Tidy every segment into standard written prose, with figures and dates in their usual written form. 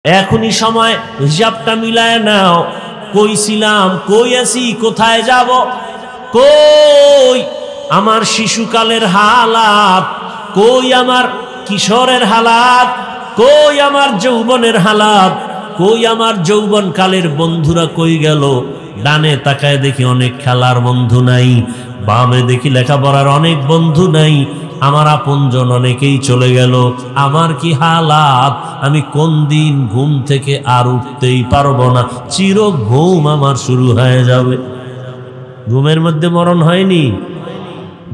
এখনই সময় হিসাবটা মিলায় নাও। কই ছিলাম, কই আছি, কোথায় যাব, কই আমার শিশুকালের হালাত, কই আমার কিশোরের হালাত, কই আমার যৌবনের হালাত, কই আমার যৌবনকালের বন্ধুরা কই গেল। ডানে তাকায় দেখি অনেক খেলার বন্ধু নাই, বামে দেখি লেখাপড়ার অনেক বন্ধু নাই, আমার আপনজন অনেকেই চলে গেল। আমার কি হালাত, আমি কোন দিন ঘুম থেকে আর উঠতেই পারবো না, চির ঘুম আমার শুরু হয়ে যাবে। ঘুমের মধ্যে মরণ হয়নি,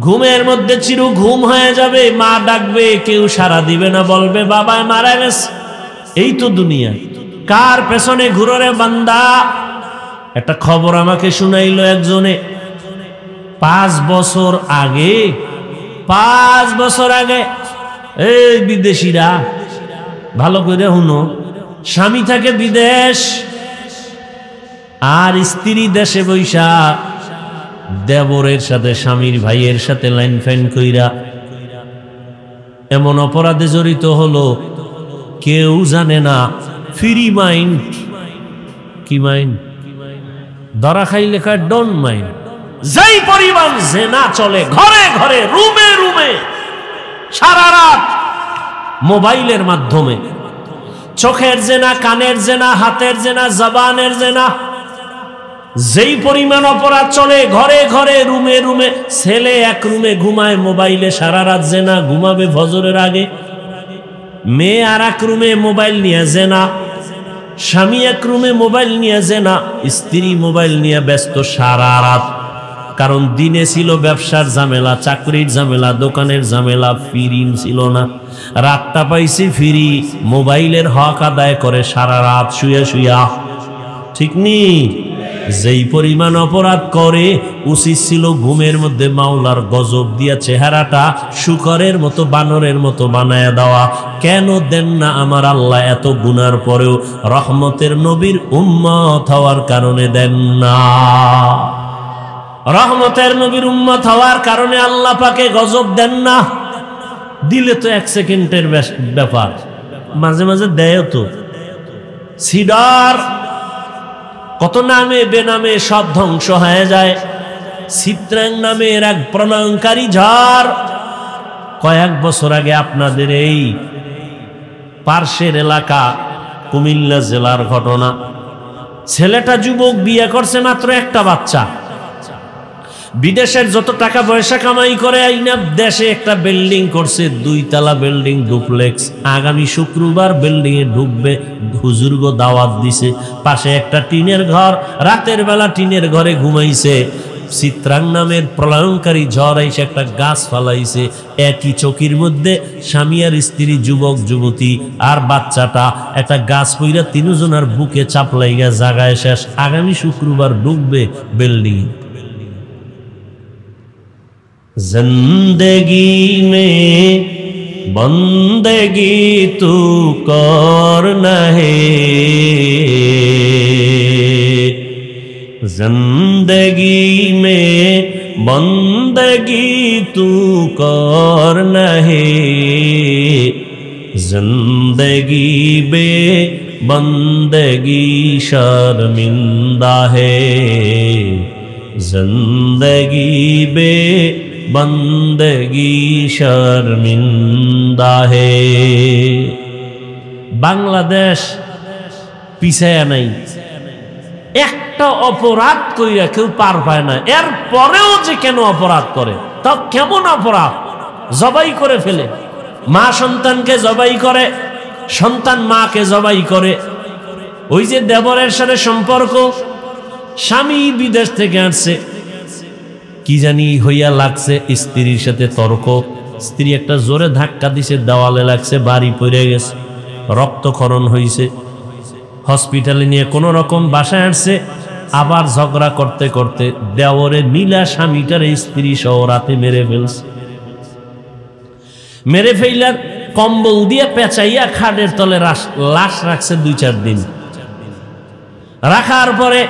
ঘুমের মধ্যে চির ঘুম হয়ে যাবে। মা ডাকবে, কেউ সাড়া দিবে না, বলবে বাবায় মারা গেছে। এই তো দুনিয়া, কার পেছনে ঘুরে বান্দা। একটা খবর আমাকে শুনাইলো একজনে, 5 বছর আগে, 5 বছর আগে, এই বিদেশিরা ভালো করে শুনো, স্বামী থাকে বিদেশ আর স্ত্রী দেশে বৈশা দেবরের সাথে, স্বামীর ভাইয়ের সাথে লাইন ফাইন কইরা এমন অপরাধে জড়িত হলো, কেউ জানে না। ফ্রি মাইন্ড, কি মাইন্ড? ধরা খাইলে খায় ডোন্ট মাইন্ড। যেই পরিমাণ জেনা চলে ঘরে ঘরে, রুমে রুমে, সারা রাত মোবাইলের মাধ্যমে, চোখের জেনা, কানের জেনা, হাতের জেনা, জবানের জেনা। যেই পরিমাণ অপরাধ চলে ঘরে ঘরে, রুমে রুমে। ছেলে এক রুমে ঘুমায় মোবাইলে সারা রাত জেনা, ঘুমাবে ফজরের আগে। মেয়ে আর এক রুমে মোবাইল নিয়ে জেনা, স্বামী এক রুমে মোবাইল নিয়ে জেনা, স্ত্রী মোবাইল নিয়ে ব্যস্ত সারা রাত। কারণ দিনে ছিল ব্যবসার ঝামেলা, চাকরির ঝামেলা, দোকানের ঝামেলা, ফিরি ছিল না। রাতটা পাইছি ফিরি, মোবাইলের হক আদায় করে সারা রাত শুয়ে শুয়া। ঠিক নি? যেই পরিমাণ অপরাধ করে, উচিত ছিল ঘুমের মধ্যে মাওলার গজব দিয়া চেহারাটা শুকরের মতো, বানরের মতো বানায়া দেওয়া। কেন দেন না আমার আল্লাহ? এত গুনার পরেও রহমতের নবীর উম্মত হওয়ার কারণে দেন না। রহমতের নবীর উম্মত হওয়ার কারণে আল্লাহ পাকে গজব দেন না। দিলে তো 1 সেকেন্ডের ব্যাপার, মাঝে মাঝে দেয় তো। সিডার কত নামে বেনামে সব ধ্বংস হয়ে যায়। চিত্রাং নামের এক প্রলয়ঙ্কারী ঝড় কয়েক বছর আগে আপনাদের এই পার্শ্বের এলাকা কুমিল্লা জেলার ঘটনা। ছেলেটা যুবক, বিয়ে করছে, মাত্র একটা বাচ্চা। বিদেশের যত টাকা পয়সা কামাই করে আইনা দেশে একটা বিল্ডিং করছে, 2 তলা বিল্ডিং, ডুপ্লেক্স। আগামী শুক্রবার বিল্ডিং এ ঢুকবে, হুজুর্গ দাওয়াত দিছে। পাশে একটা টিনের ঘর, রাতের বেলা টিনের ঘরে ঘুমাইছে। চিত্রাং নামের প্রলয়ঙ্কারী ঝড় এসে একটা গাছ ফালাইছে। একই চকির মধ্যে স্বামী আর স্ত্রী, যুবক যুবতী আর বাচ্চাটা, একটা গাছ পইরা 3 জনের বুকে চাপ লাইগা জাগায় শেষ। আগামী শুক্রবার ঢুকবে বিল্ডিং। जिंदगी में बंदगी तू करना है, जिंदगी में बंदगी तू करना है, जिंदगी बे बंदगी शर्मिंदा है, जिंदगी बे बंदगी शर्मिंदा है। বাংলাদেশ পিছায়া নাই, একটা অপরাধ কইরা কেউ পার পায় না। এর পরেও যে কেন অপরাধ করে, তা কেমন অপরাধ? জবাই করে ফেলে, মা সন্তানকে জবাই করে, সন্তান মাকে জবাই করে। ওই যে দেবরের সাথে সম্পর্ক, স্বামী বিদেশ থেকে আসছে, কি জানি হইয়া লাগছে, স্ত্রীর সাথে তর্ক। স্ত্রী একটা জোরে ধাক্কা দিছে, দেওয়ালে লাগছে, বাড়ি পড়ে গেছে, রক্তক্ষরণ হয়েছে। হসপিটালে নিয়ে কোনো রকম বাসায় আসছে। আবার ঝগড়া করতে করতে দেওরে নীলা স্বামীটার স্ত্রী সহ রাতে মেরে ফেলছে। মেরে ফেলার কম্বল দিয়ে পেঁচাইয়া খাটের তলে লাশ রাখছে 2-4 দিন। রাখার পরে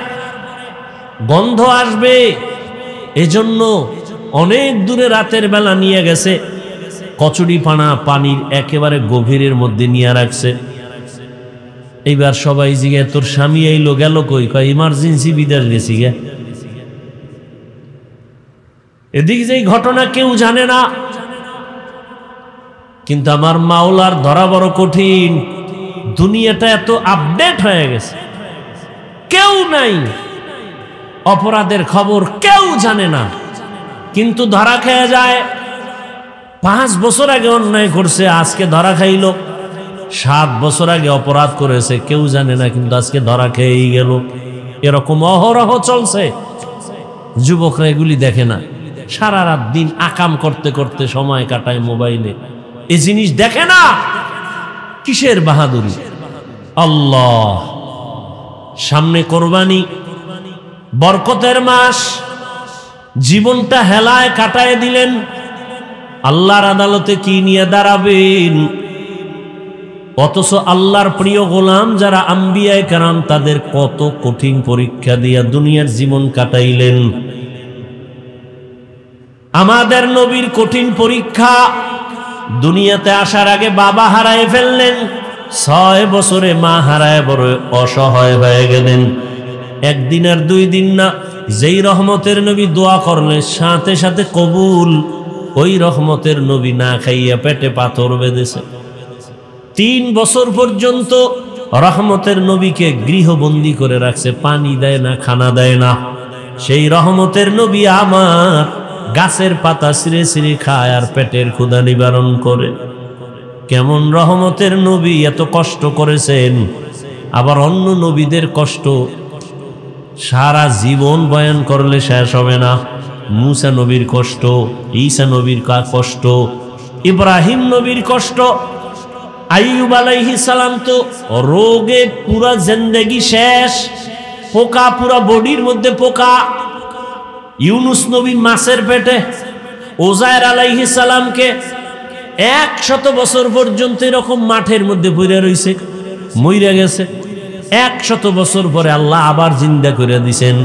গন্ধ আসবে, এজন্য অনেক দূরে রাতের বেলা নিয়ে গেছে, কচুরি পানা পানির একেবারে গভীরের মধ্যে নিয়ে রাখছে। এইবার সবাই জিগে তোর স্বামী আইলো গেল কই? কয় ইমার্জেন্সি বিদেশ গেছি গে। এদিকে যে ঘটনা কেউ জানে না, কিন্তু আমার মাওলার ধরা বড় কঠিন। দুনিয়াটা এত আপডেট হয়ে গেছে, কেউ নাই, অপরাধের খবর কেউ জানে না, কিন্তু ধরা খেয়ে যায়। 5 বছর আগে অন্যায় করছে, আজকে ধরা খাইল। 7 বছর আগে অপরাধ করেছে, কেউ জানে না, কিন্তু আজকে ধরা খেয়েই গেল। এরকম অহরহ চলছে। যুবকরা এগুলি দেখে না, সারা রাত দিন আকাম করতে করতে সময় কাটায় মোবাইলে, এই জিনিস দেখে না। কিসের বাহাদুরি? আল্লাহ, সামনে কোরবানি, বরকতের মাস, জীবনটা হেলায় কাটায় দিলেন। আল্লাহর আদালতে কি নিয়ে দাঁড়াবেন? অথচ আল্লাহর প্রিয় গোলাম যারা আম্বিয়ায়ে কেরাম, তাদের কত কঠিন পরীক্ষা দিয়া দুনিয়ার জীবন কাটাইলেন। আমাদের নবীর কঠিন পরীক্ষা, দুনিয়াতে আসার আগে বাবা হারায় ফেললেন, 6 বছরে মা হারায় বড় অসহায় হয়ে গেলেন। একদিন আর 2 দিন না, যেই রহমতের নবী দোয়া করলে সাথে সাথে কবুল, ওই রহমতের নবী না খাইয়া পেটে পাথর বেঁধেছে। 3 বছর পর্যন্ত রহমতের নবীকে গৃহবন্দী করে রাখছে, পানি দেয় না, খানা দেয় না। সেই রহমতের নবী আমার গাছের পাতা ছিঁড়ে ছিঁড়ে খায় আর পেটের ক্ষুধা নিবারণ করে। কেমন রহমতের নবী, এত কষ্ট করেছেন। আবার অন্য নবীদের কষ্ট সারা জীবন বয়ান করলে শেষ হবে না। মুসা নবীর কষ্ট, ঈসা নবীর কষ্ট, ইব্রাহিম নবীর কষ্ট, আইয়ুব আলাইহিস সালাম তো রোগে পুরা জিন্দেগি শেষ, পোকা পুরা বডির মধ্যে পোকা। ইউনুস নবী মাছের পেটে, ওজায়ের আলাইহিস সালামকে 100 বছর পর্যন্ত এরকম মাঠের মধ্যে পড়ে রইছে, মইরা গেছে। 100 বছর পরে আল্লাহ আবার জিন্দা করে দিছেন।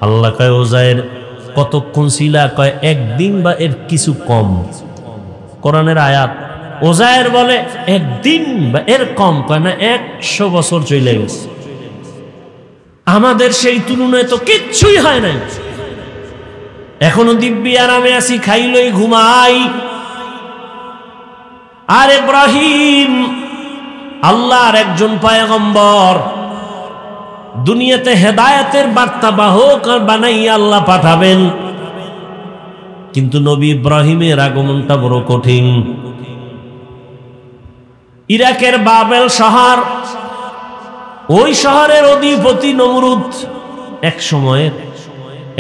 আল্লাহ কয় ওজায়ের কতক্ষণ ছিলা? কয় 1 দিন বা এর কিছু কম। কোরআনের আয়াত। ওজায়ের বলে 1 দিন বা এর কম, কয় না 100 বছর চলে গেছে। আমাদের সেই তুলনায় তো কিচ্ছুই হয় নাই। এখনো দিব্যি আরামে আছি, খাইলই ঘুমাই। আর ইব্রাহিম আল্লাহর একজন পয়গম্বর, দুনিয়াতে হেদায়েতের বার্তা বাহক বানাইয়া আল্লাহ পাঠাবেন, কিন্তু নবী ইব্রাহিমের আগমনটা বড় কঠিন। ইরাকের বাবেল শহর, ওই শহরের অধিপতি নমরুদ এক সময়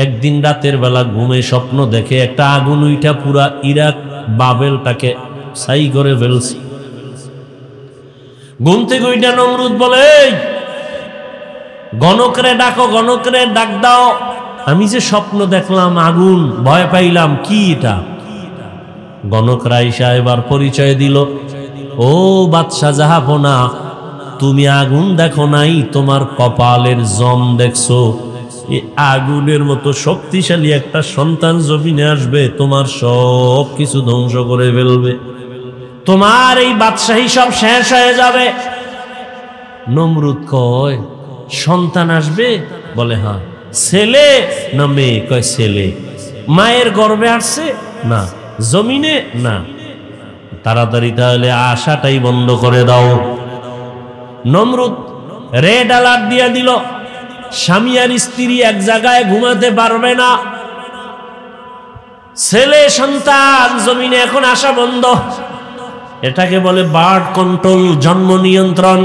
একদিন রাতের বেলা ঘুমে স্বপ্ন দেখে একটা আগুন উইঠা পুরা ইরাক বাবেলটাকে ছাই করে ফেলছে। ঘুমতে গইটা নমরুদ বলে, গণকরে ডাকো, গণকরে ডাক দাও, আমি যে স্বপ্ন দেখলাম আগুন, ভয় পাইলাম, কি এটা? গণকরা আইসা এবার পরিচয় দিল, ও বাদশাহ জাহাপনা, তুমি আগুন দেখো নাই, তোমার কপালের জম দেখছো। এই আগুনের মতো শক্তিশালী একটা সন্তান জমিনে আসবে, তোমার সব কিছু ধ্বংস করে ফেলবে, তোমার এই বাদশাহী সব শেষ হয়ে যাবে। নমরুদ কয়, সন্তান আসবে? বলে হ্যাঁ। ছেলে না মেয়ে? কয় ছেলে। মায়ের গর্ভে আসছে? না। জমিনে? না। তাড়াতাড়ি তাহলে আশাটাই বন্ধ করে দাও। নমরুদ রেড অ্যালার্ট দিয়ে দিল, স্বামী আর স্ত্রী এক জায়গায় ঘুমাতে পারবে না, ছেলে সন্তান জমিনে এখন আসা বন্ধ। এটাকে বলে বার্থ কন্ট্রোল, জন্ম নিয়ন্ত্রণ।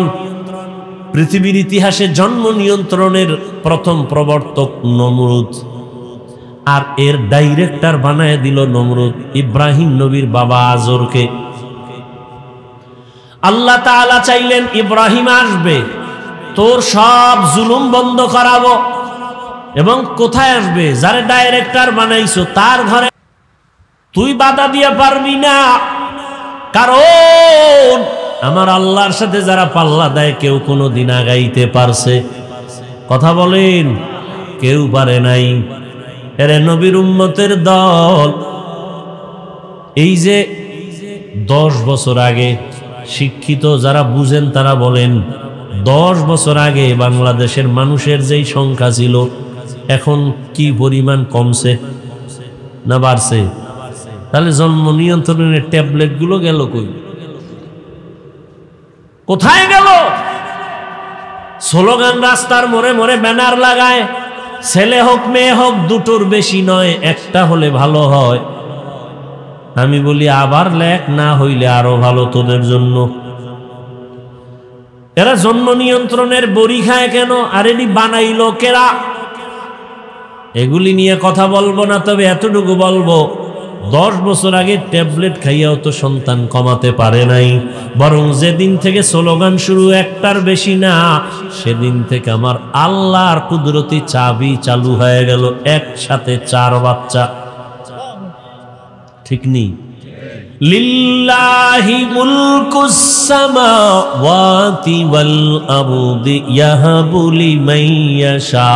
পৃথিবীর ইতিহাসে জন্ম নিয়ন্ত্রণের প্রথম প্রবর্তক নমরুদ, আর এর ডাইরেক্টর বানায় দিল নমরুদ ইব্রাহিম নবীর বাবা আজরকে। আল্লাহ তাআলা চাইলেন ইব্রাহিম আসবে, তোর সব জুলুম বন্ধ করাবো। এবং কোথায় আসবে? যারে ডাইরেক্টর বানাইছো তার ঘরে। তুই বাধা দিয়ে পারবি না, কারণ আমার আল্লাহর সাথে যারা পাল্লা দেয় কেউ কোনোদিন আগাইতে পারছে? কথা বলেন, কেউ পারে নাই। এরে নবীর উম্মতের দল, এই যে 10 বছর আগে, শিক্ষিত যারা বুঝেন তারা বলেন 10 বছর আগে বাংলাদেশের মানুষের যেই সংখ্যা ছিল এখন কি পরিমাণ কমছে না বাড়ছে? তাহলে জন্ম নিয়ন্ত্রণের ট্যাবলেট গুলো গেল কই? কোথায় গেল? স্লোগান রাস্তার মোড়ে মোড়ে ব্যানার লাগায়, ছেলে হোক মেয়ে হোক দুটোর বেশি নয়, একটা হলে ভালো হয়। আমি বলি আবার লেখ, না হইলে আরো ভালো তোদের জন্য। এরা জন্ম নিয়ন্ত্রণের বড়ি খায় কেন? আর এটি বানাইলো কেরা? এগুলি নিয়ে কথা বলবো না, তবে এতটুকু বলবো 10 বছর আগে ট্যাবলেট খাইয়াও তো সন্তান কমাতে পারে নাই, বরং যেদিন থেকে স্লোগান শুরু একটার বেশি না, সেদিন থেকে আমার আল্লাহর কুদরতি চাবি চালু হয়ে গেল, একসাথে 4 বাচ্চা। ঠিক নেই? লিল্লাহি মুলকুস সামাওয়াতি ওয়াল আরদি ইয়াহাবু লিমান ইয়াশা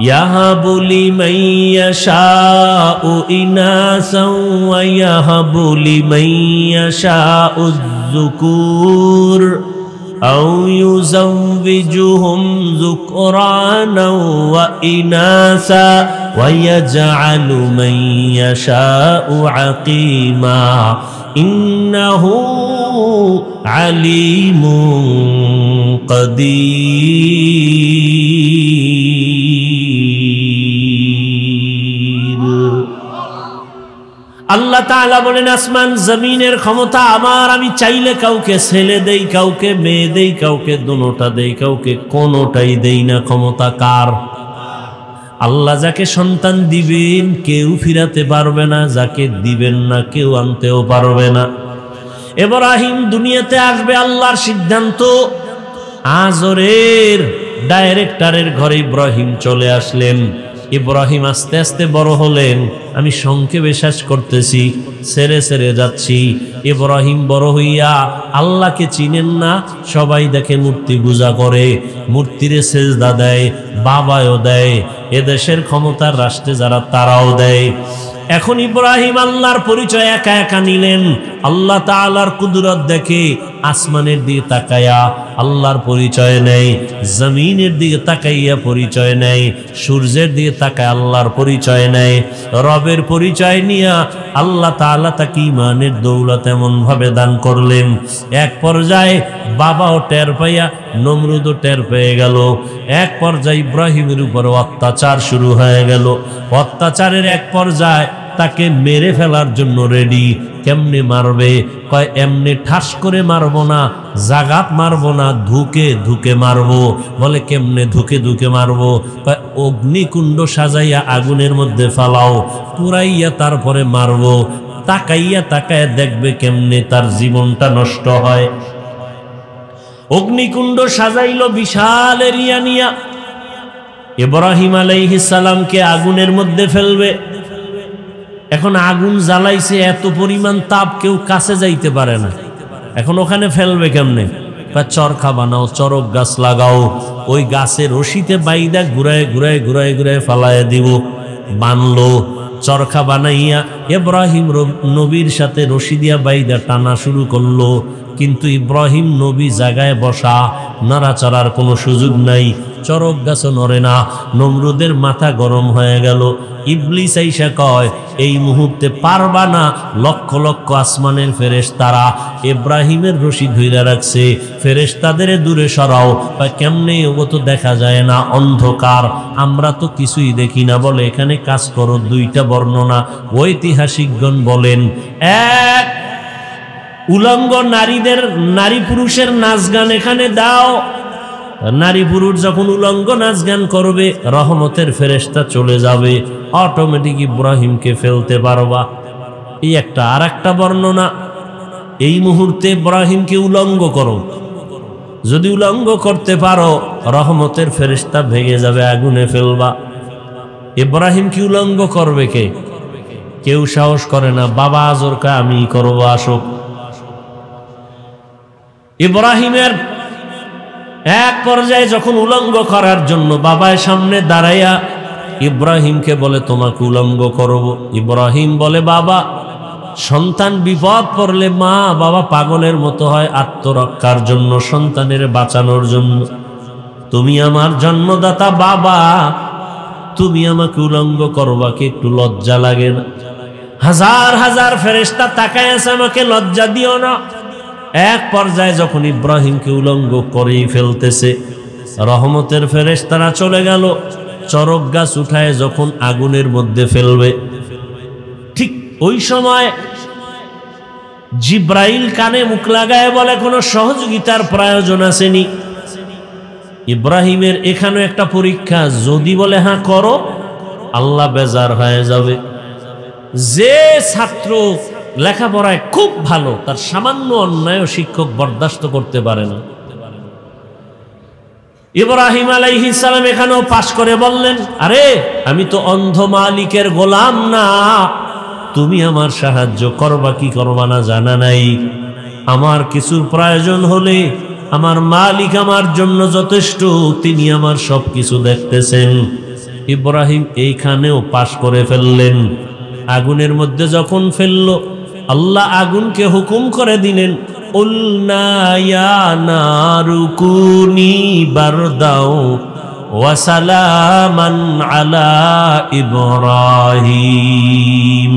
ইয়াহাবু লিমান ইয়াশাউ ইনাসাও ওয়া ইয়াহাবু লিমান ইয়াশাউ যুকুর আও ইউযাওবিজুহুম যুকরানা ওয়া ইনাসা ওয়া ইয়াজআলু মান ইয়াশাউ আকিমা ইন্নাহু আলিমুন কাদির। আল্লাহ তাআলা বলেন, আসমান জমিনের ক্ষমতা আমার, আমি চাইলে কাউকে ছেলে দেই, কাউকে মেয়ে দেই, কাউকে দুটোটা দেই, কাউকে কোনোটাই দেই না। ক্ষমতা কার? আল্লাহ যাকে সন্তান দিবেন কেউ ফিরাতে পারবে না, যাকে দিবেন না কেউ আনতেও পারবে না। ইব্রাহিম দুনিয়াতে আসবে আল্লাহর সিদ্ধান্ত। আজরের ডাইরেক্টরের ঘরে ইব্রাহিম চলে আসলেন। ইব্রাহিম আস্তে আস্তে বড় হলেন। আমি সংক্ষেপে শেষ করতেছি, সেরে সেরে যাচ্ছি। ইব্রাহিম বড় হইয়া আল্লাহকে চিনেন না, সবাই দেখে মূর্তি পূজা করে, মূর্তিরে সেজদা দেয়, বাবাও দেয়, এদেশের ক্ষমতার রাষ্ট্রে যারা তারাও দেয়। এখন ইব্রাহিম আল্লাহর পরিচয় একা একা নিলেন। আল্লাহ তাআলার কুদরত দেখে আসমানের দিকে তাকায়া আল্লাহর পরিচয় নেয়, জমিনের দিকে তাকাইয়া পরিচয় নেয়, সূর্যের দিকে তাকায় আল্লাহর পরিচয় নেয়। রবের পরিচয় নিয়া আল্লাহ তাআলা তাকে ঈমানের দৌলত এমন ভাবে দান করলেন, এক পর্যায়ে বাবাও টের পাইয়া নমরুদও টের পেয়ে গেল। এক পর্যায়ে ইব্রাহিমের উপর অত্যাচার শুরু হয়ে গেল। অত্যাচারের এক পর্যায়ে তাকে মেরে ফেলার জন্য রেডি। কেমনে মারবে? কয় এমনি ঠাস করে মারবো না, জাগাত মারবো না, ধুকে ধুকে মারবো। বলে কেমনে ধুকে ধুকে মারবো? কয় অগ্নিকুণ্ড সাজাইয়া আগুনের মধ্যে ফালাও, পুরাইয়া তারপরে মারবো। তাকাইয়া তাকাইয়া দেখবে কেমনে তার জীবনটা নষ্ট হয়। অগ্নিকুণ্ড সাজাইল বিশাল এরিয়া নিয়া। ইব্রাহিম আলাইহিস সালামকে আগুনের মধ্যে ফেলবে। এখন আগুন জ্বালাইছে, এত পরিমাণ তাপ কেউ কাছে যাইতে পারে না। এখন ওখানে ফেলবে কেমনে? চরখা বানাও, চরক গাছ লাগাও, ওই গাছের রশিতে বাইদা ঘুরায় ঘুরায় ঘুরায় ঘুরায় ফালায় দিব। বানলো, চরখা বানাইয়া ইব্রাহিম নবীর সাথে রশি দিয়া বাইদা টানা শুরু করলো। কিন্তু ইব্রাহিম নবী জায়গায় বসা, নাড়াচাড়ার কোনো সুযোগ নাই, চরক গাছও নড়ে না। নমরুদের মাথা গরম হয়ে গেল। ইবলিস আইসা কয়, এই মুহূর্তে পারবা না। লক্ষ লক্ষ আসমানের ফেরেশতারা ইব্রাহিমের রশি ধইরা রাখছে, ফেরেশতাদের দূরে সরাও। কেমনে? ও তো দেখা যায় না, অন্ধকার, আমরা তো কিছুই দেখি না। বলে এখানে কাজ করো, 2টা বর্ণনা ঐতিহাসিকগণ বলেন। এক, উলঙ্গ নারীদের, নারী পুরুষের নাচ গান এখানে দাও। নারী পুরুষ যখন উলঙ্গ নাচ গান করবে, রহমতের ফেরেশতা চলে যাবে, অটোমেটিক ইব্রাহিমকে ফেলতে পারবা। এই একটা। আর একটা বর্ণনা, এই মুহূর্তে ইব্রাহিমকে উলঙ্গ করো, যদি উলঙ্গ করতে পারো রহমতের ফেরেশতা ভেঙে যাবে, আগুনে ফেলবা। ইব্রাহিম কি উলঙ্গ করবে কে? কেউ সাহস করে না। বাবা আজরকা আমি করবো, আসো। ইব্রাহিমের এক পর্যায়ে যখন উলঙ্গ করার জন্য বাবার সামনে দাঁড়াইয়া ইব্রাহিমকে বলে, তোমাকে উলঙ্গ করব। ইব্রাহিম বলে, বাবা সন্তান বিপদ পড়লে মা বাবা পাগলের মতো হয় আত্মরক্ষার জন্য, সন্তানের বাঁচানোর জন্য। তুমি আমার জন্মদাতা বাবা, তুমি আমাকে উলঙ্গ করবা কি একটু লজ্জা লাগে না? হাজার হাজার ফেরেশতা তাকায় আছে, আমাকে লজ্জা দিও না। এক পর্যায়ে যখন ইব্রাহিমকে উলঙ্গ করেই ফেলতেছে, রহমতের ফেরেশতারা চলে গেল। চরক গাছ উঠায় যখন আগুনের মধ্যে ফেলবে, ঠিক ওই সময় জিব্রাইল কানে মুখ লাগায় বলে, কোনো সহযোগিতার প্রয়োজন আসেনি। ইব্রাহিমের এখানে একটা পরীক্ষা, যদি বলে হ্যাঁ করো, আল্লাহ বেজার হয়ে যাবে। যে ছাত্র লেখাপড়ায় খুব ভালো, তার সামান্য অন্যায় শিক্ষক বরদাস্ত করতে পারে না। ইব্রাহিম আলাইহিস সালাম এখানেও পাশ করে বললেন, আরে আমি তো অন্ধ মালিকের গোলাম না, তুমি আমার সাহায্য করবা কি করবা না জানা নাই। আমার কিছুর প্রয়োজন হলে আমার মালিক আমার জন্য যথেষ্ট, তিনি আমার সব কিছু দেখতেছেন। ইব্রাহিম এইখানেও পাশ করে ফেললেন। আগুনের মধ্যে যখন ফেললো, আল্লাহ আগুনকে হুকুম করে দিলেন, উলনা ইয়া নারু কুনি বারদাও ওয়া সালামান আলা ইব্রাহিম,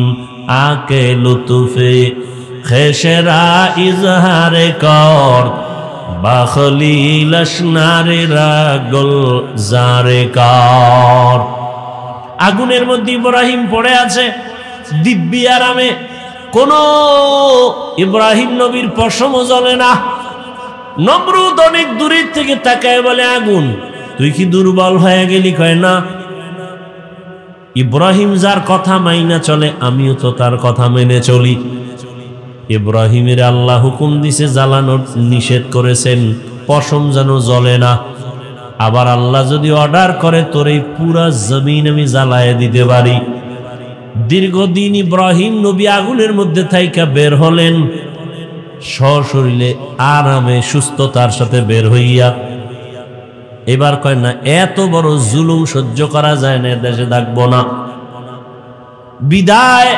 আকে লুতুফে খেশরা ইজহারে কর, বাখলিল আসনারে রাগল জারে কর। আগুনের মধ্যে ইব্রাহিম পড়ে আছে দিব্যি আরামে, কোন ইব্রাহিম নবীর পশমও জ্বলে না। নমরুদ অনেক দূরের থেকে তাকায় বলে, আগুন তুই কি দুর্বল হয়ে গেলি? কয় না, ইব্রাহিম যার কথা মাইনা চলে, আমিও তো তার কথা মেনে চলি। ইব্রাহিমের আল্লাহ হুকুম দিছে জ্বালানোর, নিষেধ করেছেন পশম যেন জ্বলে না। আবার আল্লাহ যদি অর্ডার করে, তোর এই পুরা জমিন আমি জ্বালায় দিতে পারি। দীর্ঘদিন ইব্রাহিম নবী আগুনের মধ্যে থাইকা বের হলেন, সশরীরে আরামে সুস্থতার সাথে বের হইয়া। এবার কয় না, এত বড় জুলুম সহ্য করা যায় না, দেশে থাকবো না। বিদায়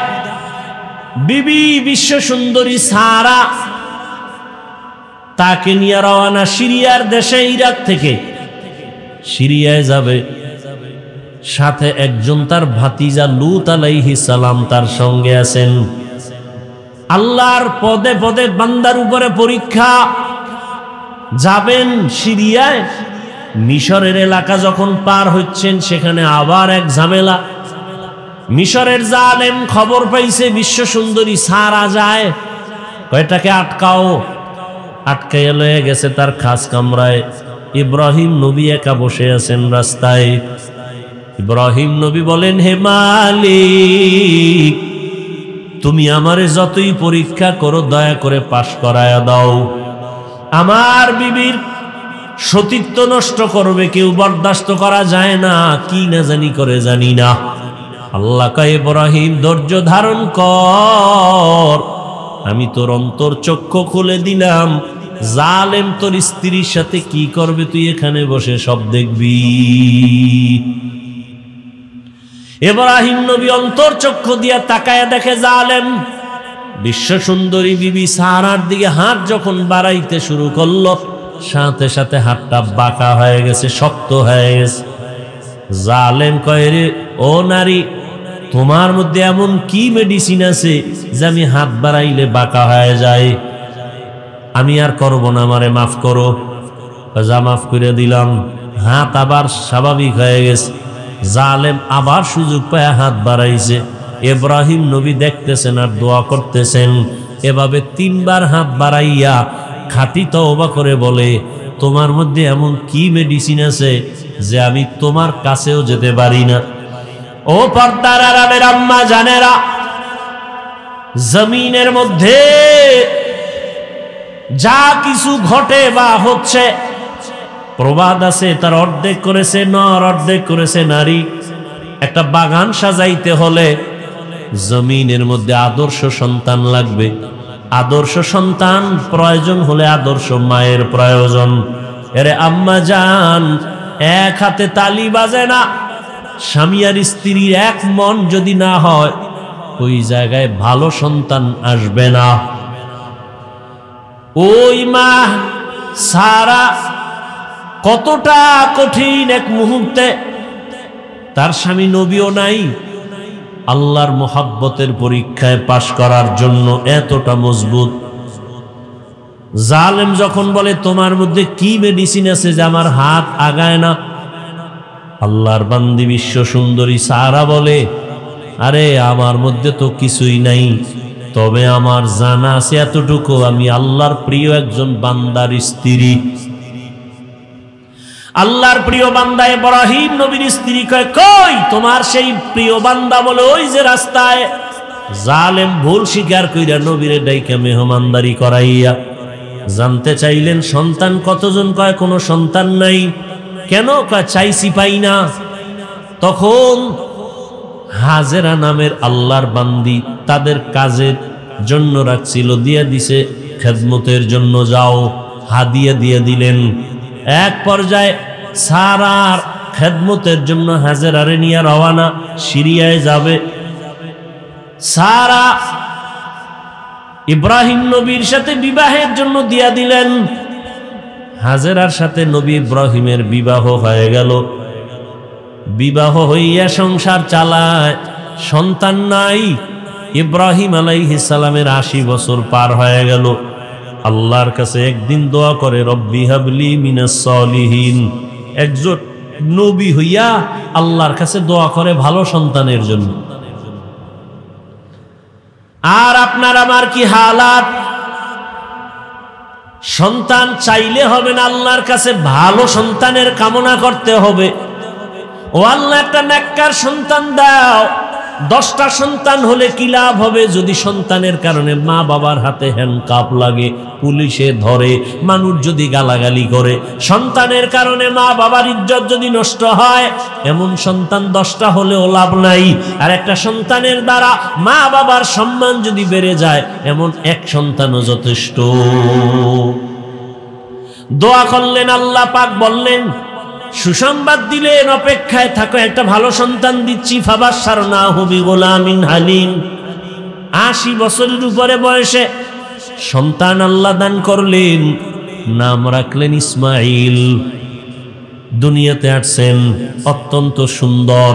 বিবি বিশ্ব সুন্দরী সারা, তাকে নিয়ে রওনা সিরিয়ার দেশে, ইরাক থেকে সিরিয়ায় যাবে। সাথে একজন তার ভাতিজা লূত আলাইহিস সালাম তার সঙ্গে আছেন। আল্লাহর পদে পদে বান্দার উপরে পরীক্ষা। যাবেন সিরিয়ায়, মিশরের এলাকা যখন পার হচ্ছেন, সেখানে আবার এক ঝামেলা। মিশরের জালেম খবর পাইছে বিশ্ব সুন্দরী সারা যায়, কয়টাকে আটকাও। আটকাইয়া লয়ে গেছে তার খাস কামরায়। ইব্রাহিম নবী একা বসে আছেন রাস্তায়। ইব্রাহিম নবী বলেন, হে মালিক, তুমি আমারে যতই পরীক্ষা করো, দয়া করে পাশ করায়া দাও। আমার বিবির সতীত্ব নষ্ট করবে কেউ, বরদাস্ত করা যায় না। কি না জানি করে জানি না। আল্লাহ কয়, ইব্রাহিম ধৈর্য ধারণ কর, আমি তোর অন্তর চক্ষু খুলে দিলাম। জালেম তোর স্ত্রীর সাথে কি করবে তুই এখানে বসে সব দেখবি। ইব্রাহিম নবী অন্তর চক্ষু দিয়া তাকায়া দেখে জালেম বিশ্ব সুন্দরী বিবি সারার দিকে হাত যখন বাড়াইতে শুরু করলো, সাথে সাথে হাতটা বাঁকা হয়ে গেছে, শক্ত হয়ে গেছে। জালেম কয়, রে ও নারী, তোমার মধ্যে এমন কি মেডিসিন আছে যে আমি হাত বাড়াইলে বাঁকা হয়ে যায়? আমি আর করবো না, আমারে মাফ করো। যা, মাফ করে দিলাম। হাত আবার স্বাভাবিক হয়ে গেছে। জালেম আবার সুযোগ পায় হাত বাড়াইছে। ইব্রাহিম নবী দেখতেছেন আর দোয়া করতেছেন। এভাবে 3 বার হাত বাড়াইয়া খাঁটি তওবা করে বলে, তোমার মধ্যে এমন কি মেডিসিন আছে যে আমি তোমার কাছেও যেতে পারি না? ও পর্দার আড়ালের আম্মা জানেরা, জমিনের মধ্যে যা কিছু ঘটে বা হচ্ছে, প্রবাদ আছে তার অর্ধেক করেছে নর, অর্ধেক করেছে নারী। একটা বাগান সাজাইতে হলে জমিনের মধ্যে আদর্শ সন্তান লাগবে। আদর্শ সন্তান প্রয়োজন হলে আদর্শ মায়ের প্রয়োজন। এরে আম্মা জান, এক হাতে তালি বাজে না। স্বামী আর স্ত্রীর এক মন যদি না হয়, ওই জায়গায় ভালো সন্তান আসবে না। ওই মা সারা কতটা কঠিন এক মুহূর্তে, তার স্বামী নবীও নাই, আল্লাহর মোহাব্বতের পরীক্ষায় পাশ করার জন্য এতটা মজবুত। জালেম যখন বলে তোমার মধ্যে কি মেডিসিন আছে যে আমার হাত আগায় না, আল্লাহর বান্দি বিশ্ব সুন্দরী সারা বলে আরে আমার মধ্যে তো কিছুই নাই, তবে আমার জানা আছে এতটুকু, আমি আল্লাহর প্রিয় একজন বান্দার স্ত্রী। আল্লাহর প্রিয় বান্দা ইব্রাহিম নবীর স্ত্রী কয় কই তোমার সেই প্রিয় বান্দা বলে ওই যে রাস্তায়। জালেম ভুল স্বীকার কইরা নবীরে ডাইকা মেহমানদারি করাইয়া জানতে চাইলেন সন্তান কতজন, কয় কোনো সন্তান নাই। কেন? কয় চাইছি পাই না। তখন হাজেরা নামের আল্লাহর বান্দি তাদের কাজের জন্য রাখছিল, দিয়া দিছে খেদমতের জন্য, যাও হাদিয়া দিয়ে দিলেন। এক পর্যায়ে সারার খেদমতের জন্য হাজেরারে নিয়ে রওয়ানা, সিরিয়ায় যাবে। সারা ইব্রাহিম নবীর সাথে বিবাহের জন্য দিয়া দিলেন। হাজেরার সাথে নবী ইব্রাহিমের বিবাহ হয়ে গেল। বিবাহ হইয়া সংসার চালায়, সন্তান নাই। ইব্রাহিম আলাইহিস সালামের ৮০ বছর পার হয়ে গেল। আল্লাহর কাছে একদিন দোয়া করে রব্বি হাবলি মিনাস সলিহিন। একজন নবী হইয়া আল্লাহর কাছে দোয়া করে ভালো সন্তানের জন্য। আর আপনার আমার কি হালাত? সন্তান চাইলে হবে না, আল্লাহর কাছে ভালো সন্তানের কামনা করতে হবে। ও আল্লাহ একটা নেককার সন্তান দাও। 10টা সন্তান হলে কি লাভ হবে যদি সন্তানের কারণে মা বাবার হাতে হ্যান্ডকাপ লাগে, পুলিশে ধরে, মানুষ যদি গালাগালি করে, সন্তানের কারণে মা বাবার ইজ্জত যদি নষ্ট হয়, এমন সন্তান 10টা হলেও লাভ নাই। আর একটা সন্তানের দ্বারা মা বাবার সম্মান যদি বেড়ে যায়, এমন এক সন্তানও যথেষ্ট। দোয়া করলেন, আল্লাহ পাক বললেন, সুসংবাদ দিলেন অপেক্ষায় থাকো, একটা ভালো সন্তান দিচ্ছি। ফাবাশশারনাহু বিগুলামিন হালিম। ৮০ বছরের উপরে বয়সে সন্তান আল্লাহ দান করলেন, নাম রাখলেন ইসমাইল। দুনিয়াতে আসছেন অত্যন্ত সুন্দর,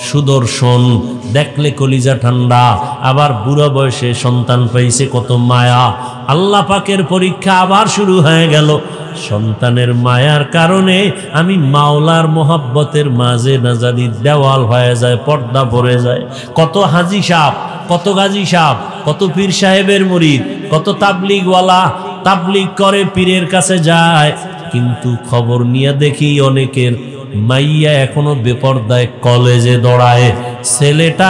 সুদর্শন, দেখলে কলিজা ঠান্ডা। আবার বুড়া বয়সে সন্তান পাইছে, কত মায়া। আল্লাহ পাকের পরীক্ষা আবার শুরু হয়ে গেল। সন্তানের মায়ার কারণে আমি মাওলার মোহাব্বতের মাঝে না জানি দেওয়াল হয়ে যায়, পর্দা পড়ে যায়। কত হাজি সাহেব, কত গাজী সাহেব, কত পীর সাহেবের মুরিদ, কত তাবলিগওয়ালা তাবলিগ করে, পীরের কাছে যায়, কিন্তু খবর নিয়ে দেখি অনেকের মাইয়া এখনো বেপরদায় কলেজে দৌড়ায়, ছেলেটা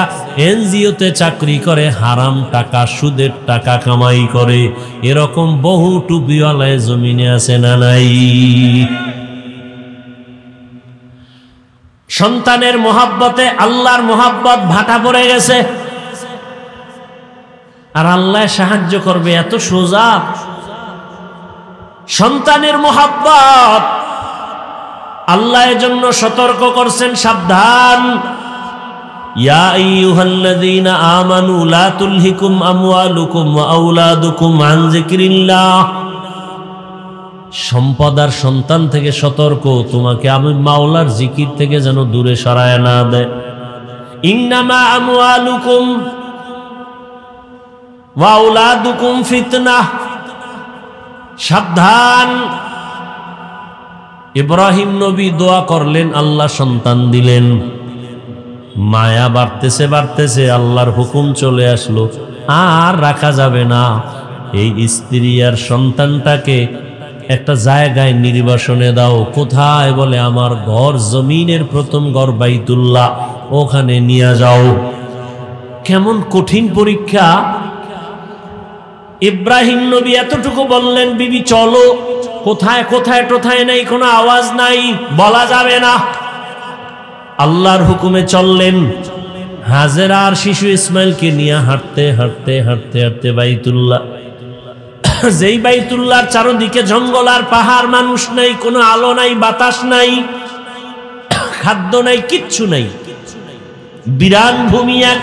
এনজিওতে চাকরি করে, হারাম টাকা সুদের টাকা কামাই করে। এরকম বহু টুপিওয়ালায় জমিনে আছে না নাই? সন্তানের মোহাব্বতে আল্লাহর মোহাব্বত ভাটা পড়ে গেছে। আর আল্লাহ সাহায্য করবে এত সোজা। সন্তানের মোহাব্বত আল্লাহ এজন্য সতর্ক করছেন, সাবধান। ইয়া আইয়ুহাল্লাযীনা আমানু লা তুলহিকুম আমওয়ালুকুম ওয়া আওলাদুকুম আন যিকরিল্লাহ। সম্পদ আর সন্তান থেকে সতর্ক, তোমাকে আমি মাওলার জিকির থেকে যেন দূরে সরায় না দেয়। ইন্নামা আমওয়ালুকুম ওয়া আওলাদুকুম ফিতনাহ। সাবধান। ইব্রাহিম নবী দোয়া করলেন, আল্লাহ সন্তান দিলেন। মায়া বাড়তেছে বাড়তেছে, আল্লাহর হুকুম চলে আসলো, আর রাখা যাবে না। এই স্ত্রী আর সন্তানটাকে একটা জায়গায় নির্বাসনে দাও। কোথায়? বলে আমার ঘর, জমিনের প্রথম ঘর বাইতুল্লাহ, ওখানে নিয়ে যাও। কেমন কঠিন পরীক্ষা! ইব্রাহিম নবী এতটুকু বললেন, বিবি চলো। কোথায় কোথায় টোথায় নাই, কোনো আওয়াজ নাই, বলা যাবে না। আল্লাহর হুকুমে চললেন। হাজেরা আর শিশু ইসমাইলকে নিয়ে হাঁটতে হাঁটতে হাঁটতে হাঁটতে বাইতুল্লাহ। যেই বাইতুল্লাহর চারদিকে জঙ্গল আর পাহাড়, মানুষ নাই, কোনো আলো নাই, বাতাস নাই, খাদ্য নাই, কিচ্ছু নাই, বিরান ভূমি এক।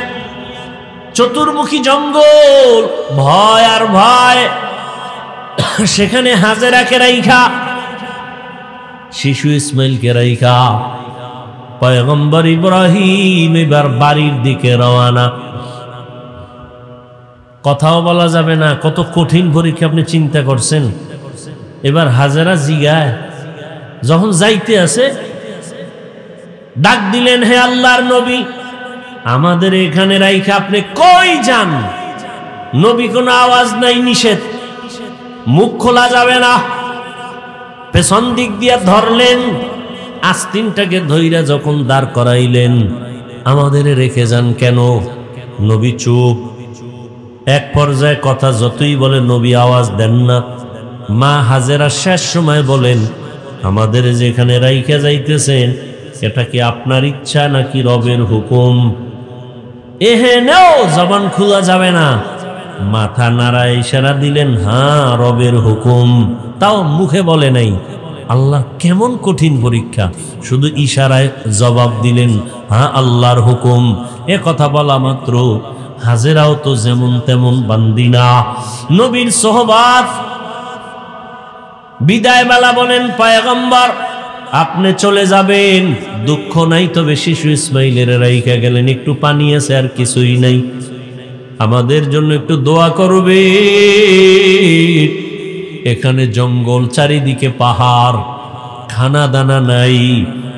চতুর্মুখী জঙ্গল, ভয় আর ভয়। সেখানে হাজেরাকে রাইখা, শিশু ইসমাইলকে রাইখা পয়গম্বর ইব্রাহিম এবার বাড়ির দিকে রওয়ানা। কথাও বলা যাবে না, কত কঠিন পরীক্ষা আপনি চিন্তা করছেন। এবার হাজেরা জিগায়, যখন যাইতে আছে ডাক দিলেন, হে আল্লাহর নবী, আমাদের এখানে রাইখা আপনি কই যান? নবী কোনো আওয়াজ নাই, নিষেধ, মুখ খোলা যাবে না। পেছন দিক দিয়া ধরলেন, আস্তিনটাকে ধইরা যখন দাঁড় করাইলেন, আমাদের রেখে যান কেন? নবী চুপ। এক পর্যায়ে কথা যতই বলে নবী আওয়াজ দেন না। মা হাজেরা শেষ সময় বলেন, আমাদের যেখানে রাইখা যাইতেছেন এটা কি আপনার ইচ্ছা নাকি রবের হুকুম? এহেনেও জবান খোলা যাবে না। মাথা নাড়ায় ইশারা দিলেন, হ্যাঁ রবের হুকুম। তাও মুখে বলে নাই। আল্লাহ কেমন কঠিন পরীক্ষা, শুধু ইশারায় জবাব দিলেন, হ্যাঁ আল্লাহর হুকুম। এ কথা বলা মাত্র হাজেরাও তো যেমন তেমন বান্দিনা, নবীর সোহবাত। বিদায় বেলা বলেন, পয়গম্বর আপনি চলে যাবেন, দুঃখ নাই, তবে শিশু ইসমাইলের রাইখা গেলেন, একটু পানি আছে আর কিছুই নাই, আমাদের জন্য একটু দোয়া করবে। এখানে জঙ্গল, চারিদিকে পাহাড়, খানা দানা নাই,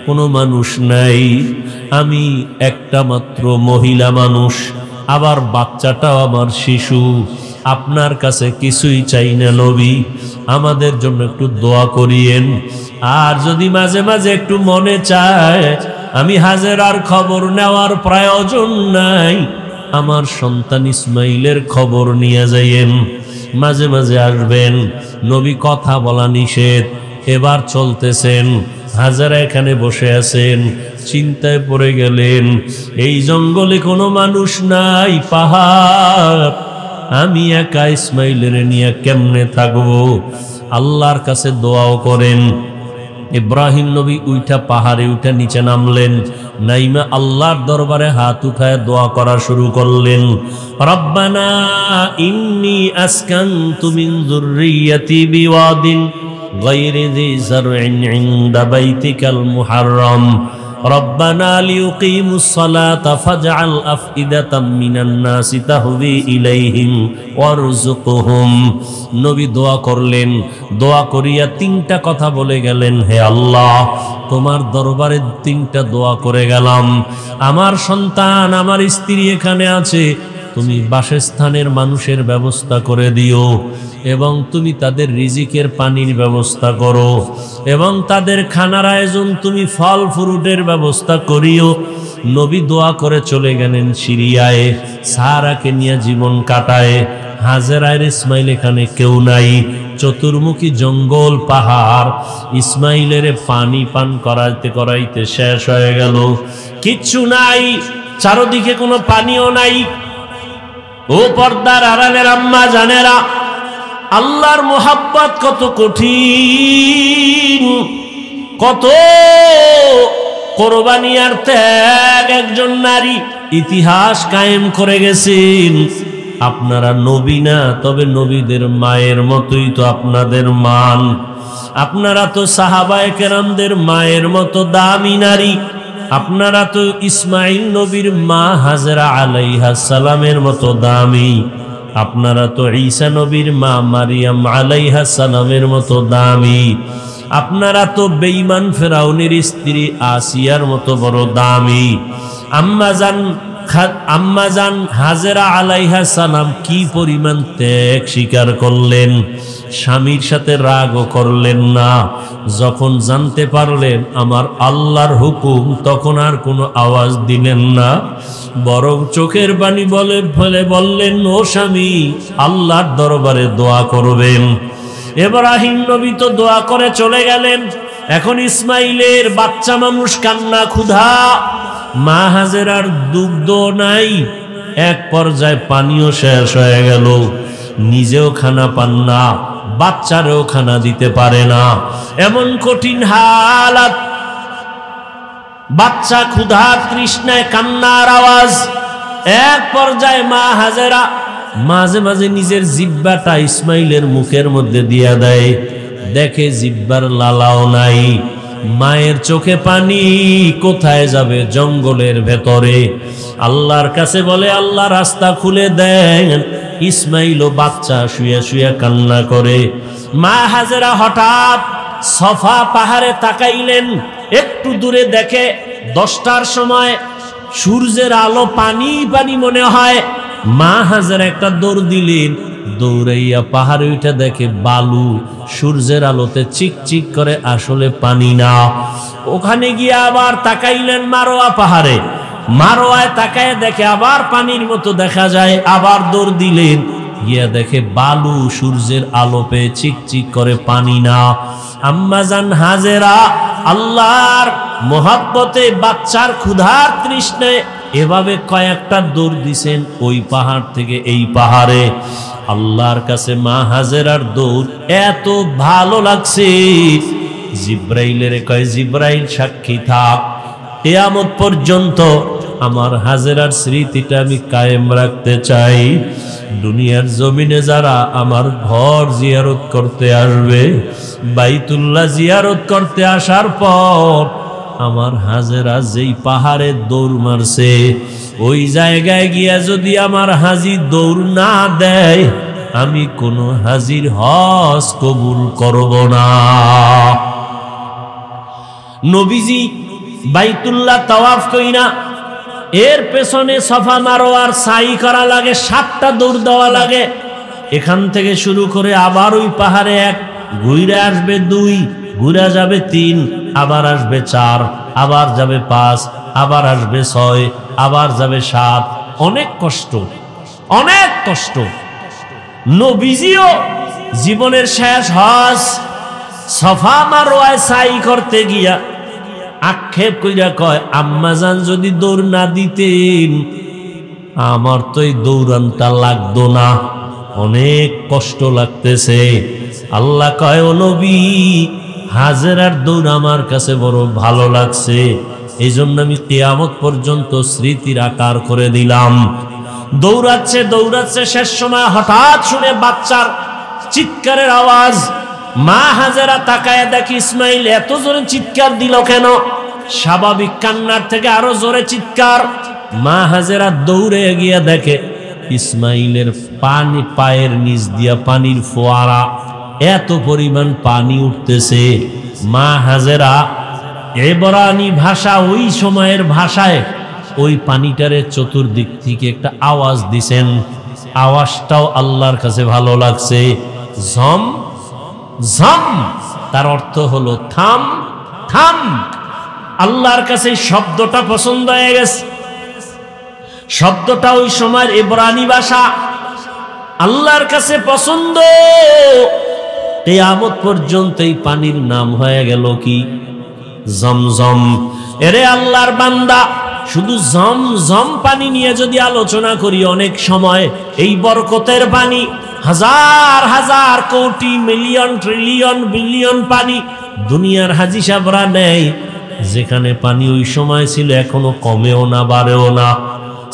কোনো মানুষ নাই, আমি একটা মাত্র মহিলা মানুষ, আবার বাচ্চাটাও আমার শিশু, আপনার কাছে কিছুই চাই না নবী, আমাদের জন্য একটু দোয়া করিয়েন। আর যদি মাঝে মাঝে একটু মনে চায় আমি হাজেরার খবর নেওয়ার প্রয়োজন নাই, আমার সন্তান ইসমাইলের খবর নিয়ে যাইয়েন, মাঝে মাঝে আসবেন। নবী কথা বলা নিষেধ। এবার চলতেছেন, হাজেরা এখানে বসে আছেন, চিন্তায় পড়ে গেলেন, এই জঙ্গলে কোনো মানুষ নাই, পাহাড়, আমি একা ইসমাইলের নিয়ে কেমনে থাকবো? আল্লাহর কাছে দোয়াও করেন। ইব্রাহিম নবী উঠা পাহাড়ে উঠে নিচে নামলেন, নাইমা আল্লাহর দরবারে হাত উঠায় দোয়া করা শুরু করলেন। রব্বানা ইন্নী আসকানতু মিন যুররিয়্যাতি বিওয়াদিন গায়রি যি যারইন ইনদা বাইতিকাল মুহাররম রব্বানা লিয়ুকিমুস সালাতা ফাজআল আফইদাতাম মিনান নাসি তাহবি ইলাইহিম ওয়ারযুকহুম। নবী দোয়া করলেন, দোয়া করিয়া তিনটা কথা বলে গেলেন, হে আল্লাহ, তোমার দরবারে তিনটা দোয়া করে গেলাম। আমার সন্তান, আমার স্ত্রী এখানে আছে, তুমি বাসস্থানের মানুষের ব্যবস্থা করে দিও, এবং তুমি তাদের রিজিকের পানির ব্যবস্থা করো, এবং তাদের খানার আয়োজন তুমি ফল ফ্রুটের ব্যবস্থা করিও। নবী দোয়া করে চলে গেলেন সিরিয়ায়, সারাকে নিয়ে জীবন কাটায়। হাজেরার ইসমাইল এখানে কেউ নাই, চতুর্মুখী জঙ্গল, পাহাড়। ইসমাইলের পানি পান করাইতে করাইতে শেষ হয়ে গেল, কিচ্ছু নাই, চারদিকে কোনো পানিও নাই। ও পর্দার আড়ালের আম্মা জানেরা, আল্লাহর মোহাব্বত কত কঠিন, কত কোরবানি আর ত্যাগ একজন নারী ইতিহাস কায়েম করে গেছেন। আপনারা নবী না, তবে নবীদের মায়ের মতোই তো আপনাদের মান। আপনারা তো সাহাবায়ে কেরামদের মায়ের মতো দামি নারী। আপনারা তো ইসমাইল নবীর মা হাজেরা আলাইহাস সালামের মতো দামি। আপনারা তো ঈসা নবীর মা মারিয়াম আলাইহাস সালামের মতো দামি। আপনারা তো বেঈমান ফেরাউনের স্ত্রী আসিয়ার মতো বড় দামি। আম্মাজান হাজেরা আলাইহাস সালাম কি পরিমাণ ত্যাগ স্বীকার করলেন, স্বামীর সাথে রাগও করলেন না। যখন জানতে পারলেন আমার আল্লাহর হুকুম, তখন আর কোনো আওয়াজ দিলেন না, বরং চোখের বাণী বলে বললেন, ও স্বামী, আল্লাহর দরবারে দোয়া করবেন। ইব্রাহিম নবী তো দোয়া করে চলে গেলেন। এখন ইসমাইলের বাচ্চা মানুষ কান্না, ক্ষুধা, মা হাজেরার দুগ্ধ নাই, এক পর্যায়ে পানিও শেষ হয়ে গেল, নিজেও খানা পান না, বাচ্চারেও খানা দিতে পারে না, এমন কঠিন হালাত। বাচ্চা ক্ষুধা তৃষ্ণায় কান্নার আওয়াজ, এক পর্যায়ে মা হাজেরা মাঝে মাঝে নিজের জিহ্বাটা ইসমাইলের মুখের মধ্যে দিয়া দেয়, দেখে জিহ্বার লালাও নাই। মায়ের চোখে পানি, কোথায় যাবে? জঙ্গলের ভেতরে। আল্লাহর কাছে বলে, আল্লাহ রাস্তা খুলে দেন। ইসমাইলও বাচ্চা শুয়ে শুয়ে কান্না করে। মা হাজেরা হঠাৎ সফা পাহাড়ে তাকাইলেন, একটু দূরে দেখে 10টার সময় সূর্যের আলো পানি পানি মনে হয়। মা হাজেরা একটা দৌড় দিলেন, দৌড়াইয়া পাহাড়ে উঠে দেখে বালু, সূর্যের আলোতে চিকচিক করে, আসলে পানি না। ওখানে গিয়ে আবার তাকাইলেন মারোয়া পাহাড়ে, মারোয়ায় তাকায় দেখে আবার পানির মতো দেখা যায়। আবার দৌড় দিলেন, গিয়া দেখে বালু, সূর্যের আলো পেয়ে চিকচিক করে, পানি না। আম্মাজান হাজেরা আল্লাহর মোহাব্বতে, বাচ্চার ক্ষুধার তৃষ্ণায় এভাবে কয়েকটা দৌড় দিছেন ওই পাহাড় থেকে এই পাহাড়ে। আল্লাহর কাছে মা হাজেরার দৌড় এত ভালো লাগছে, জিব্রাইলের কয়, জিব্রাইল সাক্ষী থাক, কিয়ামত পর্যন্ত আমার হাজেরার স্মৃতিটা আমি কায়েম রাখতে চাই। দুনিয়ার জমিনে যারা আমার ঘর জিয়ারত করতে আসবে, বাইতুল্লাহ জিয়ারত করতে আসার পর আমার হাজেরা যেই পাহাড়ে দৌড় মারছে, ওই জায়গায় গিয়া যদি আমার হাজি দৌড় না দেয়, আমি কোনো হাজির হজ কবুল করব না। নবীজি বাইতুল্লাহ তাওয়াফ কইরা এর পেছনে সফা মারোয়ার সাই করা লাগে, 7টা দৌড় দেওয়া লাগে। এখান থেকে শুরু করে আবার ওই পাহাড়ে 1, ঘুরে আসবে 2, ঘুরে যাবে 3, আবার আসবে 4, আবার যাবে 5, আবার আসবে 6, আবার যাবে 7। অনেক কষ্ট, অনেক কষ্ট। নবীজিও জীবনের শেষ হজ সফা মারোয়ায় সাই করতে গিয়া আক্ষেপ কইরা কয়, আম্মাজান যদি দৌড় না দিতেন আমার তো এই দৌড়ানটা লাগতো না, অনেক কষ্ট লাগতেছে। আল্লাহ কয়, ও নবী, হাজেরার দৌড় আমার কাছে বড় ভালো লাগছে, এই জন্য আমি কিয়ামত পর্যন্ত স্মৃতির আকার করে দিলাম। দৌড়াচ্ছে দৌড়াচ্ছে, শেষ সময় হঠাৎ শুনে বাচ্চার চিৎকারের আওয়াজ। মা হাজেরা তাকায় দেখি ইসমাইল এত জোরে চিৎকার দিল কেন? স্বাভাবিক কান্নার থেকে আরো জোরে চিৎকার। মা হাজেরা দৌড়ে গিয়ে দেখে ইসমাইলের পানি, পায়ের নিচ দিয়া পানির ফোয়ারা, এত পরিমাণ পানি উঠতেছে। মা হাজেরা এবরানি ভাষা, ওই সময়ের ভাষায় ওই পানিটারে চতুর্দিক থেকে একটা আওয়াজ দিছেন। আওয়াজটাও আল্লাহর কাছে ভালো লাগছে, ঝম ঝম, তার অর্থ হলো থাম থাম। আল্লাহর কাছে শব্দটা পছন্দ হয়ে গেছে। শব্দটা ওই সময়ের ইব্রানি ভাষা, আল্লাহর কাছে পছন্দ। কিয়ামত পর্যন্ত এই পানির নাম হয়ে গেল কি? জমজম। এরে আল্লাহর বান্দা, শুধু জমজম পানি নিয়ে যদি আলোচনা করি, অনেক সময় এই বরকতের পানি, হাজার হাজার কোটি মিলিয়ন ট্রিলিয়ন বিলিয়ন পানি দুনিয়ার হাজি সাহেবরা নেয়, যেখানে পানি ওই সময় ছিল এখনো কমেও না বাড়েও না।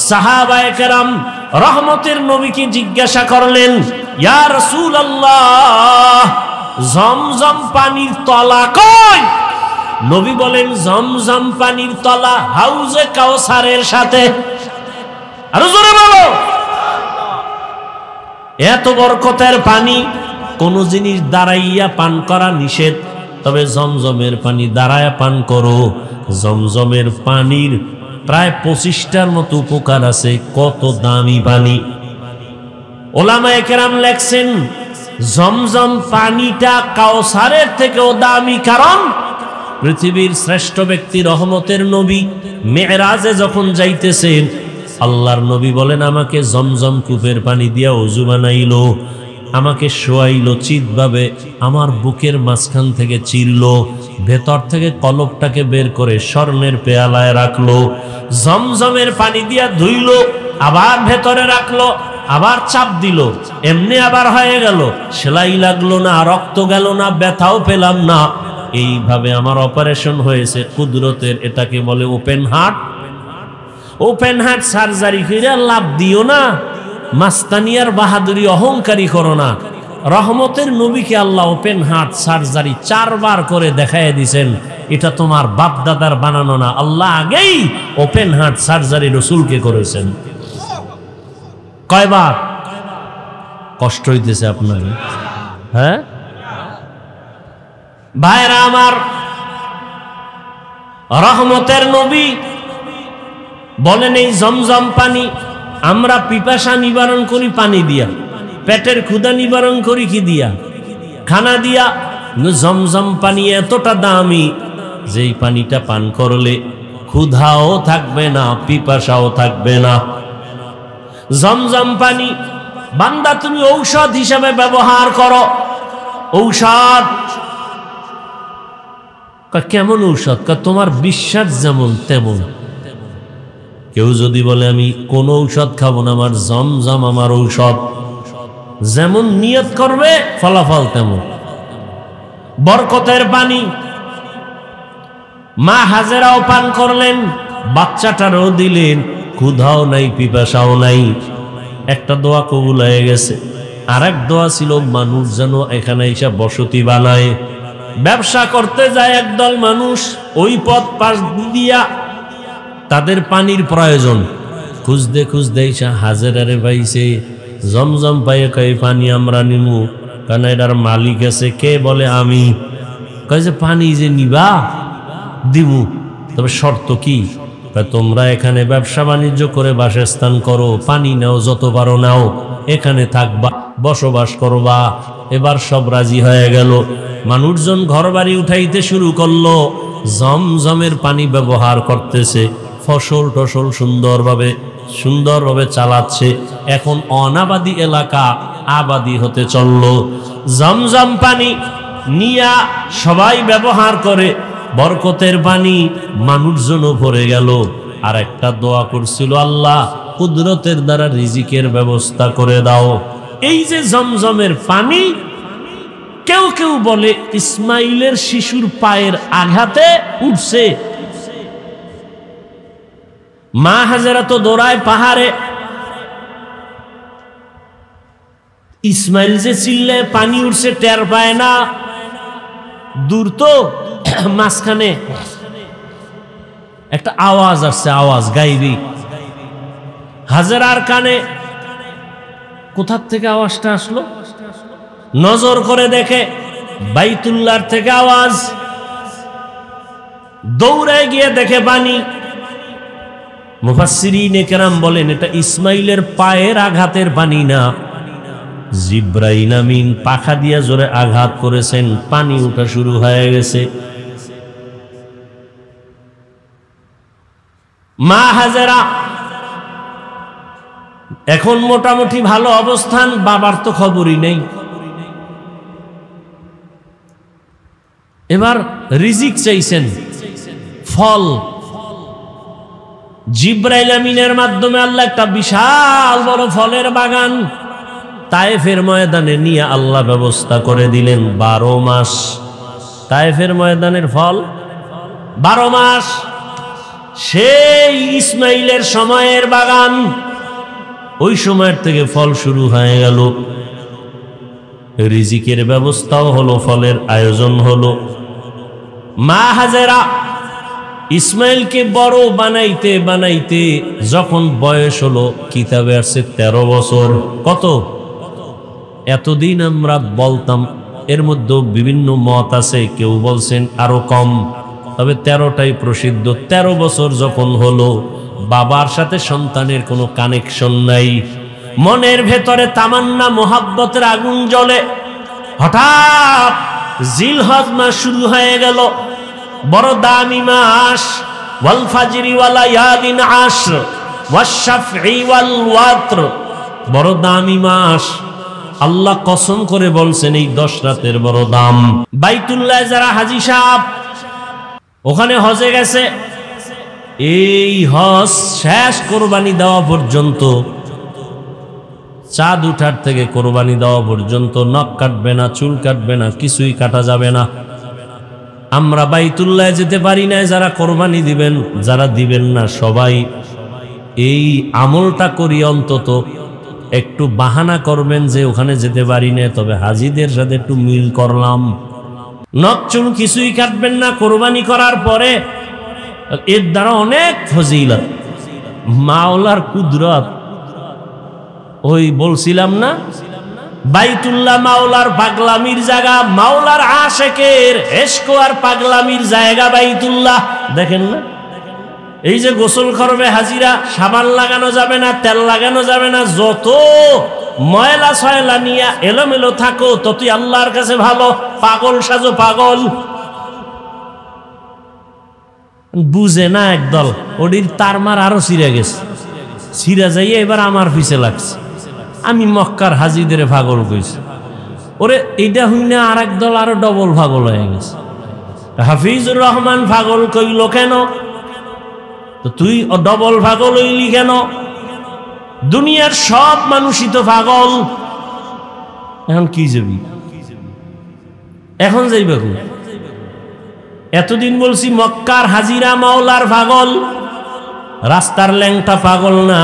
সাহাবায়ে কেরাম রহমতের নবীকে জিজ্ঞাসা করলেন, ইয়া রাসূলুল্লাহ, জমজম পানির তলা কই? নবী বলেন, জমজম পানির তলা হাউজে কাউসারের সাথে। আরো জোরে বলো। এত বরকতের পানি, কোন জিনিস দাঁড়াইয়া পান করা নিষেধ, তবে জমজমের পানি দাঁড়ায়া পান করো। জমজমের পানির প্রায় 25টার মতো উপকার আছে। কত দামি পানি! ওলামায়ে কেরাম লেখছেন, জমজম পানিটা কাউসারের থেকেও দামি, কারণ পৃথিবীর শ্রেষ্ঠ ব্যক্তি রহমতের নবী মেরাজে যখন যাইতেছেন, আল্লাহর নবী বলেন, আমাকে জমজম কূপের পানি দিয়া ওযু বানাইলো, আমাকে শোয়াইলো চিৎভাবে, আমার বুকের মাঝখান থেকে চিরলো, ভেতর থেকে কলবটাকে বের করে স্বর্ণের পেয়ালায় রাখলো, জমজমের পানি দিয়া ধুইলো, আবার ভেতরে রাখলো, আবার চাপ দিল, এমনি আবার হয়ে গেল, সেলাই লাগলো না, রক্ত গেল না, ব্যথাও পেলাম না। এইভাবে আমার অপারেশন হয়েছে কুদরতের, এটাকে বলে open heart. Open heart surgery করে লাভ দিও না, মাস্তানিয়ার বাহাদুরি অহংকারী করো না। রহমতের নবীকে আল্লাহ ওপেন হার্ট সার্জারি 4 বার করে দেখাইয়া দিছেন। এটা তোমার বাপ দাদার বানানো না, আল্লাহ আগেই ওপেন হার্ট সার্জারি রসুলকে করেছেন। কয়বার? কষ্ট হইতেছে আপনার? হ্যাঁ ভাইরা আমার, রহমতের নবী বলেন এই জমজম পানি আমরা পিপাসা নিবারণ করি পানি দিয়া, পেটের ক্ষুধা নিবারণ করি কি দিয়া? খানা দিয়া। জমজম পানি এতটা দামি যেই পানিটা পান করলে ক্ষুধাও থাকবে না, পিপাসাও থাকবে না। জমজম পানি বান্দা তুমি ঔষধ হিসাবে ব্যবহার করো। ঔষধ কেমন ঔষধ? তোমার বিশ্বাস যেমন তেমন। কেউ যদি বলে আমি কোন ঔষধ খাবো না, আমার জমজম আমার ঔষধ, যেমন নিয়ত করবে ফলাফল তেমন। বরকতের পানি মা হাজেরাও পান করলেন, বাচ্চাটারও দিলেন, ক্ষুধাও নাই, পিপাসাও নাই। একটা দোয়া কবুল হয়ে গেছে। আর এক দোয়া ছিল মানুষ যেন এখানে এসে বসতি বানায়। ব্যবসা করতে যায় একদল মানুষ, ওই পথ পাশ দিয়া তাদের পানির প্রয়োজন, খুঁজতে খুঁজতে এসে হাজেরারে পাইছে। জমজম পাইয়ে কই পানি আমরা নিমু, কারণ এটার মালিক আছে। কে? বলে আমি। কয় যে পানি যে নিবা দিমু, তবে শর্ত কি? তোমরা এখানে ব্যবসা বাণিজ্য করে বাসস্থান করো, পানি নাও, যত পারো নাও, এখানে থাকবা, বসবাস করবা। এবার সব রাজি হয়ে গেল। মানুষজন ঘর বাড়ি উঠাইতে শুরু করলো, জমজমের পানি ব্যবহার করতেছে, ফসল টসল সুন্দরভাবে চালাচ্ছে। এখন অনাবাদী এলাকা আবাদী হতে চলল। জমজম পানি নিয়া সবাই ব্যবহার করে, বরকতের পানি মানুষজনও ভরে গেল। আর একটা দোয়া করছিল, আল্লাহ কুদরতের দ্বারা রিজিকের ব্যবস্থা করে দাও। এই যে জমজমের পানি, কেউ কেউ বলে ইসমাইলের শিশুর পায়ের আঘাতে উঠছে। মা হাজেরা তো দৌড়ায় পাহাড়ে, ইসমাইল যে চিল্লে পানি উঠছে টের পায় না, দূর তো। মাঝখানে একটা আওয়াজ আসছে, আওয়াজ গাইবি। হাজেরার কানে কোথার থেকে আওয়াজটা আসলো? নজর করে দেখে বাইতুল্লাহর থেকে আওয়াজ। দৌড়ে গিয়ে দেখে পানি। মুফাসসিরিনে কেরাম বলেন এটা ইসমাইলের পায়ের আঘাতের পানি না, জিব্রাইল আমিন পাখা দিয়া জোরে আঘাত করেছেন, পানি উঠা শুরু হয়ে গেছে। মা হাজেরা এখন মোটামুটি ভালো অবস্থান, বাবার তো খবরই নেই। এবার রিজিক চাইছেন, ফল। জিব্রাইল আমিনের মাধ্যমে আল্লাহ একটা বিশাল বড় ফলের বাগান তায়েফের ময়দানে নিয়ে আল্লাহ ব্যবস্থা করে দিলেন। 12 মাস তায়েফের ময়দানের ফল, 12 মাস। সেই ইসমাইলের সময়ের বাগান, ওই সময়ের থেকে ফল শুরু হয়ে গেল। রিজিকের ব্যবস্থাও হলো, ফলের আয়োজন হলো। মা হাজেরা ইসমাইলকে বড় বানাইতে বানাইতে যখন বয়স হলো, কিতাবে আসছে 13 বছর। কত? এতদিন আমরা বলতাম, এর মধ্যে বিভিন্ন মত আছে, কেউ বলছেন আরো কম, তবে 13টাই প্রসিদ্ধ। 13 বছর যখন হলো, বাবার সাথে সন্তানের কোনো কানেকশন নাই, মনের ভেতরে তামান্না মোহাব্বতের আগুন জ্বলে। হঠাৎ জিলহজ মাস শুরু হয়ে গেল, বড় দামি মাস। ওয়াল ফাজরি ওয়া লায়ালিন আশর ওয়াশ শাফঈ ওয়াল ওয়াতর, বড় দামি মাস। আল্লাহ কসম করে বলছেন এই 10 রাতের বড় দাম। বাইতুল্লাহ যারা হাজী সাহেব ওখানে হজে গেছে, এই হজ শেষ কোরবানি দেওয়া পর্যন্ত, চাঁদ উঠার থেকে কোরবানি দেওয়া পর্যন্ত নখ কাটবে না, চুল কাটবে না, কিছুই কাটা যাবে না। আমরা বাইতুল্লাহ যেতে পারি না, যারা কোরবানি দিবেন, যারা দিবেন না সবাই এই আমলটা করি, অন্তত একটু বাহানা করবেন যে ওখানে যেতে পারি না, তবে হাজিদের সাথে একটু মিল করলাম। নকচুন কিছুই কাটবেন না কোরবানি করার পরে। এর দ্বারা অনেক ফজিলত, মাওলার কুদরত। ওই বলছিলাম না, বাইতুল্লাহ মাওলার পাগলামির জায়গা, মাওলার আশেকের ইশক আর পাগলামির জায়গা বাইতুল্লাহ। দেখেন না, এই যে গোসল করবে হাজিরা, সাবান লাগানো যাবে না, তেল লাগানো যাবে না, যত ময়লা সয়লা নিয়ে এলোমেলো থাকো ততই আল্লাহর কাছে ভালো। পাগল সাজো পাগল, বুঝে না একদল। ওটির তারমার আরো ছিঁড়ে গেছে, ছিঁড়া যাইয়ে এবার আমার পিছে লাগছে। আমি মক্কার হাজিদের পাগল কইছি, ওরে এইটা হই না আর একদল আরো ডবল পাগল হয়ে গেছে। হাফিজুর রহমান পাগল কইল কেন? তো তুই ডবল পাগল হইলি কেন? দুনিয়ার সব মানুষই তো পাগল। এখন কি যাবি? এখন যাইবা কই? এতদিন বলছি মক্কার হাজিরা মাওলার পাগল, রাস্তার ল্যাংটা পাগল না।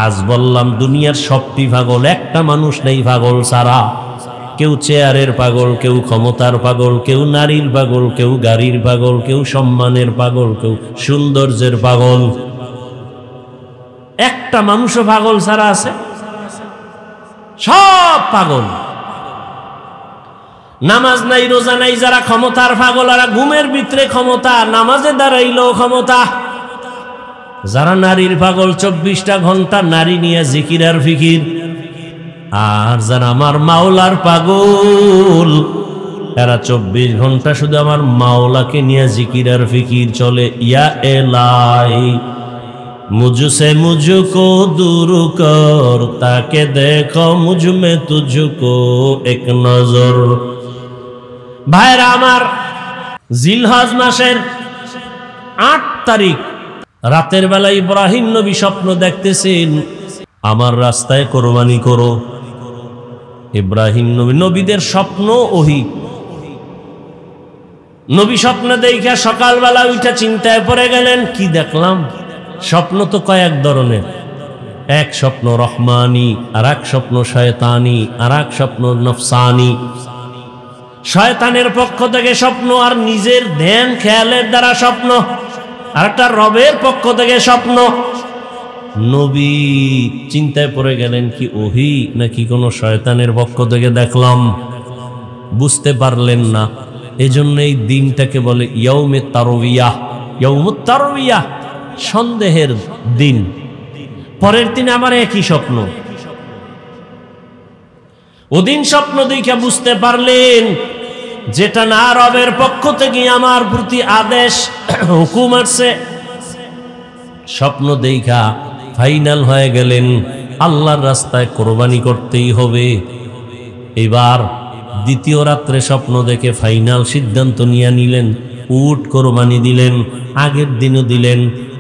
আজ বললাম দুনিয়ার সবটি পাগল, একটা মানুষ নেই পাগল ছাড়া। কেউ চেয়ারের পাগল, কেউ ক্ষমতার পাগল, কেউ নারীর পাগল, কেউ গাড়ির পাগল, কেউ সম্মানের পাগল, কেউ সৌন্দর্যের পাগল। একটা মানুষও পাগল ছাড়া আছে? সব পাগল। নামাজ নাই, রোজা নাই, যারা ক্ষমতার পাগল, আর ঘুমের ভিতরে ক্ষমতা, নামাজে দাঁড়াইলেও ক্ষমতা। যারা নারীর পাগল, 24টা ঘন্টা নারী নিয়ে জিকির আর ফিকির। আর যারা আমার মাওলার পাগল, এরা 24 ঘন্টা শুধু আমার মাওলাকে নিয়ে জিকির আর ফিকির চলে। ইয়া এলাহি মুঝসে মুঝকো দূর কর, তাকে দেখো মুঝ মে তুঝকো এক নজর। ভাইরা আমার, জিলহজ মাসের 8 তারিখ রাতের বেলা ইব্রাহিম নবী স্বপ্ন দেখতেছেন, আমার রাস্তায় কোরবানি করো। ইব্রাহিম নবী, নবীদের স্বপ্ন ওহী। নবী স্বপ্ন দেখা সকালবেলা উঠে চিন্তায় পড়ে গেলেন, কি দেখলাম? স্বপ্ন তো কয়েক ধরনের, এক স্বপ্ন রহমানি, আর এক স্বপ্ন শয়তানি, আর এক স্বপ্ন নফসানি। শয়তানের পক্ষ থেকে স্বপ্ন, আর নিজের ধ্যান খেয়ালের দ্বারা স্বপ্ন, আর একটা রবের পক্ষ থেকে স্বপ্ন। নবী চিন্তায় পড়ে গেলেন, কি ওহী নাকি কোনো শয়তানের পক্ষ থেকে দেখলাম? বুঝতে পারলেন না। এজন্য এই দিনটাকে বলে ইয়াউমে তারবিয়াহ। ইয়াউমুত তারবিয়াহ, সন্দেহের দিন। পরের দিন আমার একই স্বপ্ন। ওদিন স্বপ্ন দেখে বুঝতে পারলেন যেটা না রবের পক্ষ থেকে আমার প্রতি আদেশ হুকুম আসছে। স্বপ্ন দেখা ফাইনাল হয়ে গেলেন, আল্লাহর রাস্তায় কোরবানি করতেই হবে। এবার দ্বিতীয় রাত্রে স্বপ্ন দেখে ফাইনাল সিদ্ধান্ত নিয়ে নিলেন, উট কোরবানি দিলেন। আগের দিনও দিলেন।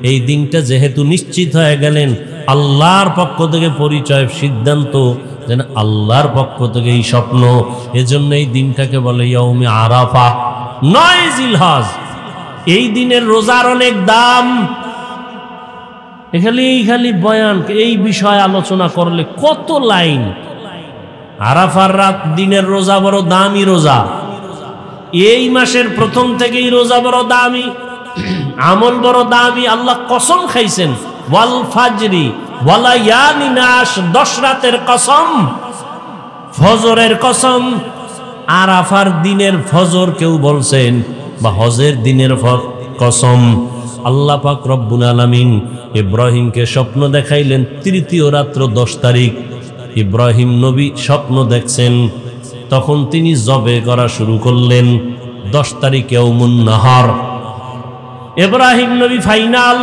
এই দিনটা যেহেতু নিশ্চিত হয়ে গেলেন, আল্লাহর পক্ষ থেকে পরিচয়, সিদ্ধান্ত যেন আল্লাহর পক্ষ থেকে এই স্বপ্ন। এজন্য এই দিনটাকে বলে ইয়াউমে আরাফা, 9 জিলহজ। এই দিনের রোজার অনেক দাম। খালি বয়ান, এই বিষয়ে আলোচনা করলে কত লাইন। আরাফার রাত দিনের রোজা বড় দামি রোজা। এই মাসের প্রথম থেকেই রোজা বড় দামি, আমল বড় দামি। আল্লাহ কসম খাইছেন, ওয়াল ফাজরি ওয়ালায়ালিন আশর, 10 রাতের কসম, ফজরের কসম। আরাফার দিনের ফজর কেউ বলছেন, বা হজের দিনের কসম। আল্লাহ পাক রব্বুল আলামিন ইব্রাহিমকে স্বপ্ন দেখাইলেন তৃতীয় রাত্র 10 তারিখ। ইব্রাহিম নবী স্বপ্ন দেখছেন, তখন তিনি জবে করা শুরু করলেন। 10 তারিখ ইয়াউমুন নাহার। ইব্রাহিম নবী ফাইনাল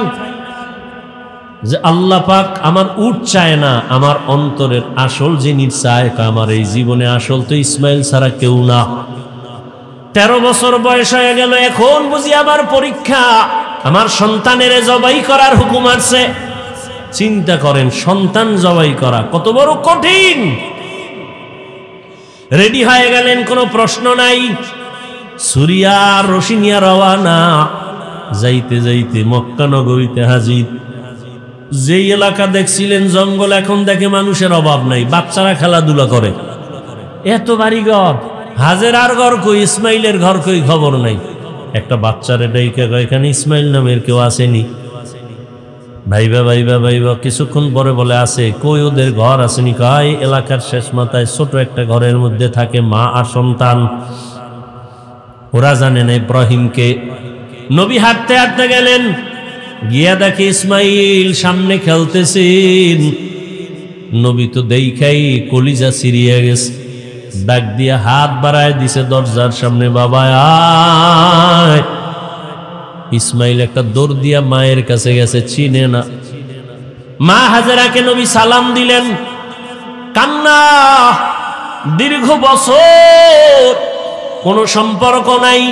যে আল্লাহ পাক আমার উট চায় না, আমার অন্তরের আসল জিনিস চায়। আমার এই জীবনে আসল তো ইসমাইল ছাড়া কেউ না। 13 বছর বয়স হয়ে গেল, এখন বুঝি আবার পরীক্ষা, আমার সন্তানের জবাই করার হুকুম আছে। চিন্তা করেন, সন্তান জবাই করা কত বড় কঠিন। রেডি হয়ে গেলেন, কোনো প্রশ্ন নাই। সুরিয়া রশিনিয়া রওয়ানা। যাইতে যাইতে মক্কা নগরীতে হাজির। যেই এলাকা দেখছিলেন জঙ্গল, এখন দেখে মানুষের অভাব নাই, বাচ্চারা খেলাধুলা করে। এত বাড়িঘর, হাজেরার ঘর কই, ইসমাইলের ঘর কই, খবর নাই। একটা বাচ্চারে ডাইকা কয়, এখানে ইসমাইল নামের কেউ আসেনি? ভাইবা ভাইবা ভাইবা কিছুক্ষণ পরে বলে আছে। কই ওদের ঘর আসেনি? কয় এলাকার শেষ মাথায় ছোট একটা ঘরের মধ্যে থাকে মা আর সন্তান। ওরা জানে না ইব্রাহিমকে। নবী হাঁটতে হাঁটতে গেলেন, গিয়া দেখে ইসমাইল সামনে খেলতেছেন। নবী তো দেখাই কলিজা সিরিয়া গেছে, ডাক দিয়া হাত বাড়ায় দিছে দরজার সামনে, বাবা আয়। ইসমাইল একটা দৌড় দিয়া মায়ের কাছে গেছে, চিনে না। মা হাজেরাকে নবী সালাম দিলেন, কান্না। দীর্ঘ বছর কোনো সম্পর্ক নাই,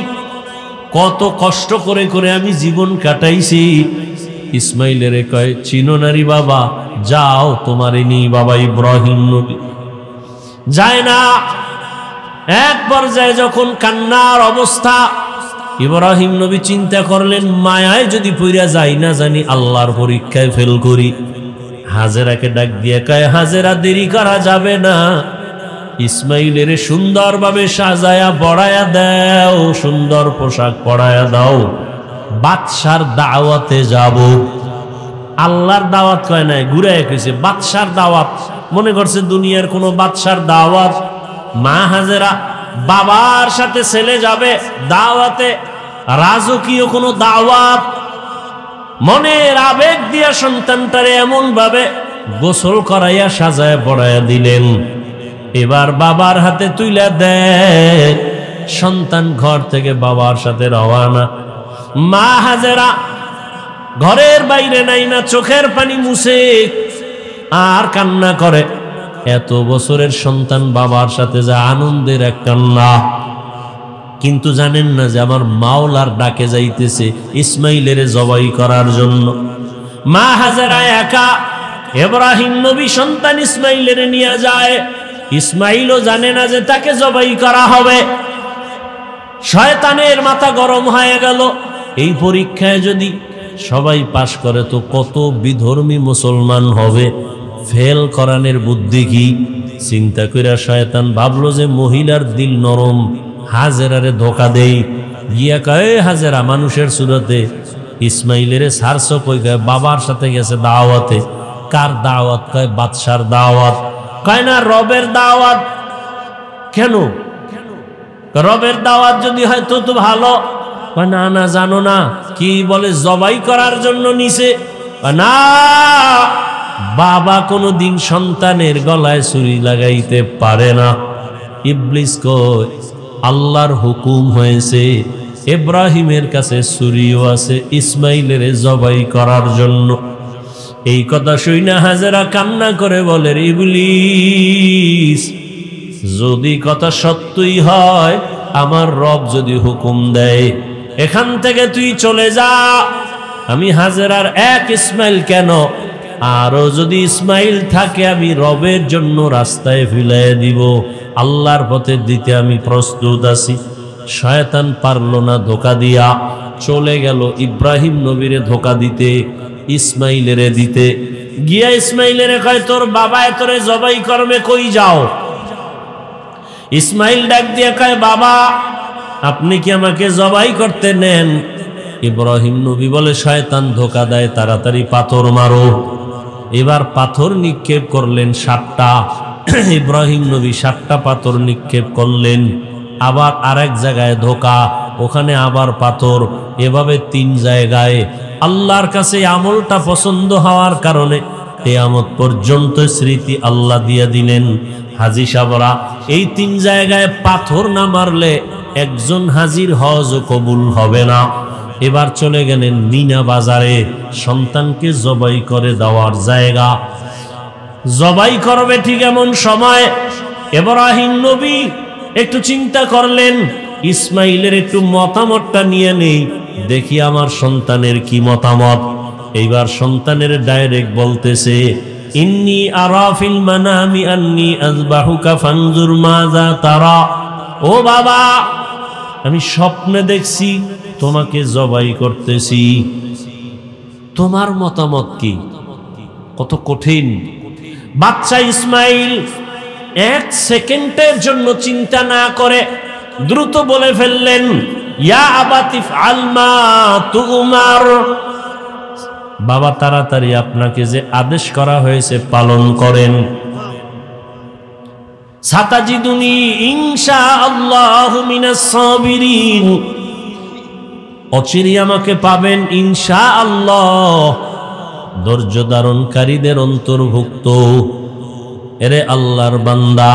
কত কষ্ট করে করে আমি জীবন কাটাইছি। ইসমাইলের কয়, চিনো নারী বাবা, যাও তোমারে নি। বাবা ইব্রাহিম নবী যায় না। এক পর্যায়ে যখন কান্নার অবস্থা, ইব্রাহিম নবী চিন্তা করলেন, মায়ায় যদি পইরা যাই না জানি আল্লাহর পরীক্ষায় ফেল করি। হাজেরাকে ডাক দিয়ে কয়, হাজেরা দেরি করা যাবে না, ইসমাইলের সুন্দরভাবে সাজায়া পড়ায়া দাও, সুন্দর পোশাক পরায়া দাও, বাদশার দাওয়াতে যাব। আল্লাহর দাওয়াত কয় নাই, ঘুরে কইছে বাদশার দাওয়াত। মনে করছে দুনিয়ার কোনো বাদশার দাওয়াত। মা হাজেরা বাবার সাথে ছেলে যাবে দাওয়াতে, রাজকীয় কোনো দাওয়াত। মনের আবেগ দিয়া সন্তানটারে এমন ভাবে গোসল করাইয়া সাজায় পড়াইয়া দিলেন। এবার বাবার হাতে তুইলা দেয়, সন্তান ঘর থেকে বাবার সাথে রওয়ানা। মা হাজেরা ঘরের বাইরে নাই না, চোখের পানি মুছে আর কান্না করে। এত বছরের সন্তান বাবার সাথে যা আনন্দের এক কান্না। কিন্তু জানেন না যে আমার মাওলার ডাকে যাইতেছে ইসমাইলের জবাই করার জন্য। মা হাজেরা একা, ইব্রাহিম নবী সন্তান ইসমাইলের নিয়ে যায়। ইসমাইলও জানে না যে তাকে জবাই করা হবে। শয়তানের মাথা গরম হয়ে গেল, এই পরীক্ষায় যদি সবাই পাশ করে তো কত বিধর্মী মুসলমান হবে, ফেল করানোর বুদ্ধি কি? চিন্তা কইরা শয়তান ভাবলো যে মহিলার দিল নরম, হাজেরারে ধোকা দেই। গিয়া কয়, হাজেরা মানুষের সুরতে ইসমাইলের সারস কই, কয় বাবার সাথে গেছে দাওয়াতে। কার দাওয়াত? কয় বাদশার দাওয়াত। কয় না রবের দাওয়াত। কেন? রবের দাওয়াত যদি হয় তো তো ভালো। না না জানো না কি বলে, জবাই করার জন্য নিছে। না, বাবা কোনো দিন সন্তানের গলায় ছুরি লাগাইতে পারে না। ইবলিস কয় আল্লাহর হুকুম হয়েছে, ইব্রাহিমের কাছে ছুরিও আছে ইসমাইলের জবাই করার জন্য। এই কথা শুইনা হাজেরা কান্না করে বলে, ইবলিস যদি কথা সত্যই হয়, আমার রব যদি হুকুম দেয় এখান থেকে তুই চলে যা, আমি হাজেরার এক ইসমাইল কেন, আরো যদি ইসমাইল থাকে আমি রবের জন্য রাস্তায় ফিলাই দিব, আল্লাহর পথে দিতে আমি প্রস্তুত আছি। শয়তান পারল না, ধোকা দিয়া চলে গেল ইব্রাহিম নবীরে ধোকা দিতে, ইসমাইলেরে দিতে। গিয়া ইসমাইলেরে কয়, তোর বাবা তোরে জবাই করবে, কই যাও? ইসমাইল ডাক দিয়া কয়, বাবা আপনি কি আমাকে জবাই করতে নেন? ইব্রাহিম নবী বলে, শয়তান ধোকা দেয়, তাড়াতাড়ি পাথর মারো। এবার পাথর নিক্ষেপ করলেন 7টা। ইব্রাহিম নবী 7টা পাথর নিক্ষেপ করলেন। আবার আরেক জায়গায় ধোকা, ওখানে আবার পাথর, এভাবে 3 জায়গায়। আল্লাহর কাছে আমলটা পছন্দ হওয়ার কারণে কিয়ামত পর্যন্ত স্মৃতি আল্লাহ দিয়ে দিলেন। হাজী সাহেবরা এই 3 জায়গায় পাথর না মারলে একজন হাজির হজও কবুল হবে না। এবার চলে গেলেন মিনা বাজারে, সন্তানকে জবাই করে দেওয়ার জায়গা। জবাই করবে ঠিক এমন সময় ইব্রাহিম নবী একটু চিন্তা করলেন, ইসমাইলের একটু মতামতটা নিয়ে নেই, দেখি আমার সন্তানের কি মতামত। এইবার সন্তানের ডাইরেক্ট বলতেছে, ইন্নী আরা ফিল মানামি আন্নী আযবাহুকা ফানজুর মাযা তারা। ও বাবা, আমি স্বপ্নে দেখছি তোমাকে জবাই করতেছি, তোমার মতামত কি? কত কঠিন। বাচ্চা ইসমাইল এক সেকেন্ডের জন্য চিন্তা না করে দ্রুত বলে ফেললেন, ইয়া আবাতি ইফআল মা তুমার, বাবা তাড়াতাড়ি আপনাকে যে আদেশ করা হয়েছে পালন করেন। সাতাজিদুনি ইনশাআল্লাহু মিনাস সাবিরিন, অচিরেই আমাকে পাবেন ইনশাআল্লাহ ধৈর্য ধারণকারীদের অন্তর্ভুক্ত। এরে আল্লাহর বান্দা,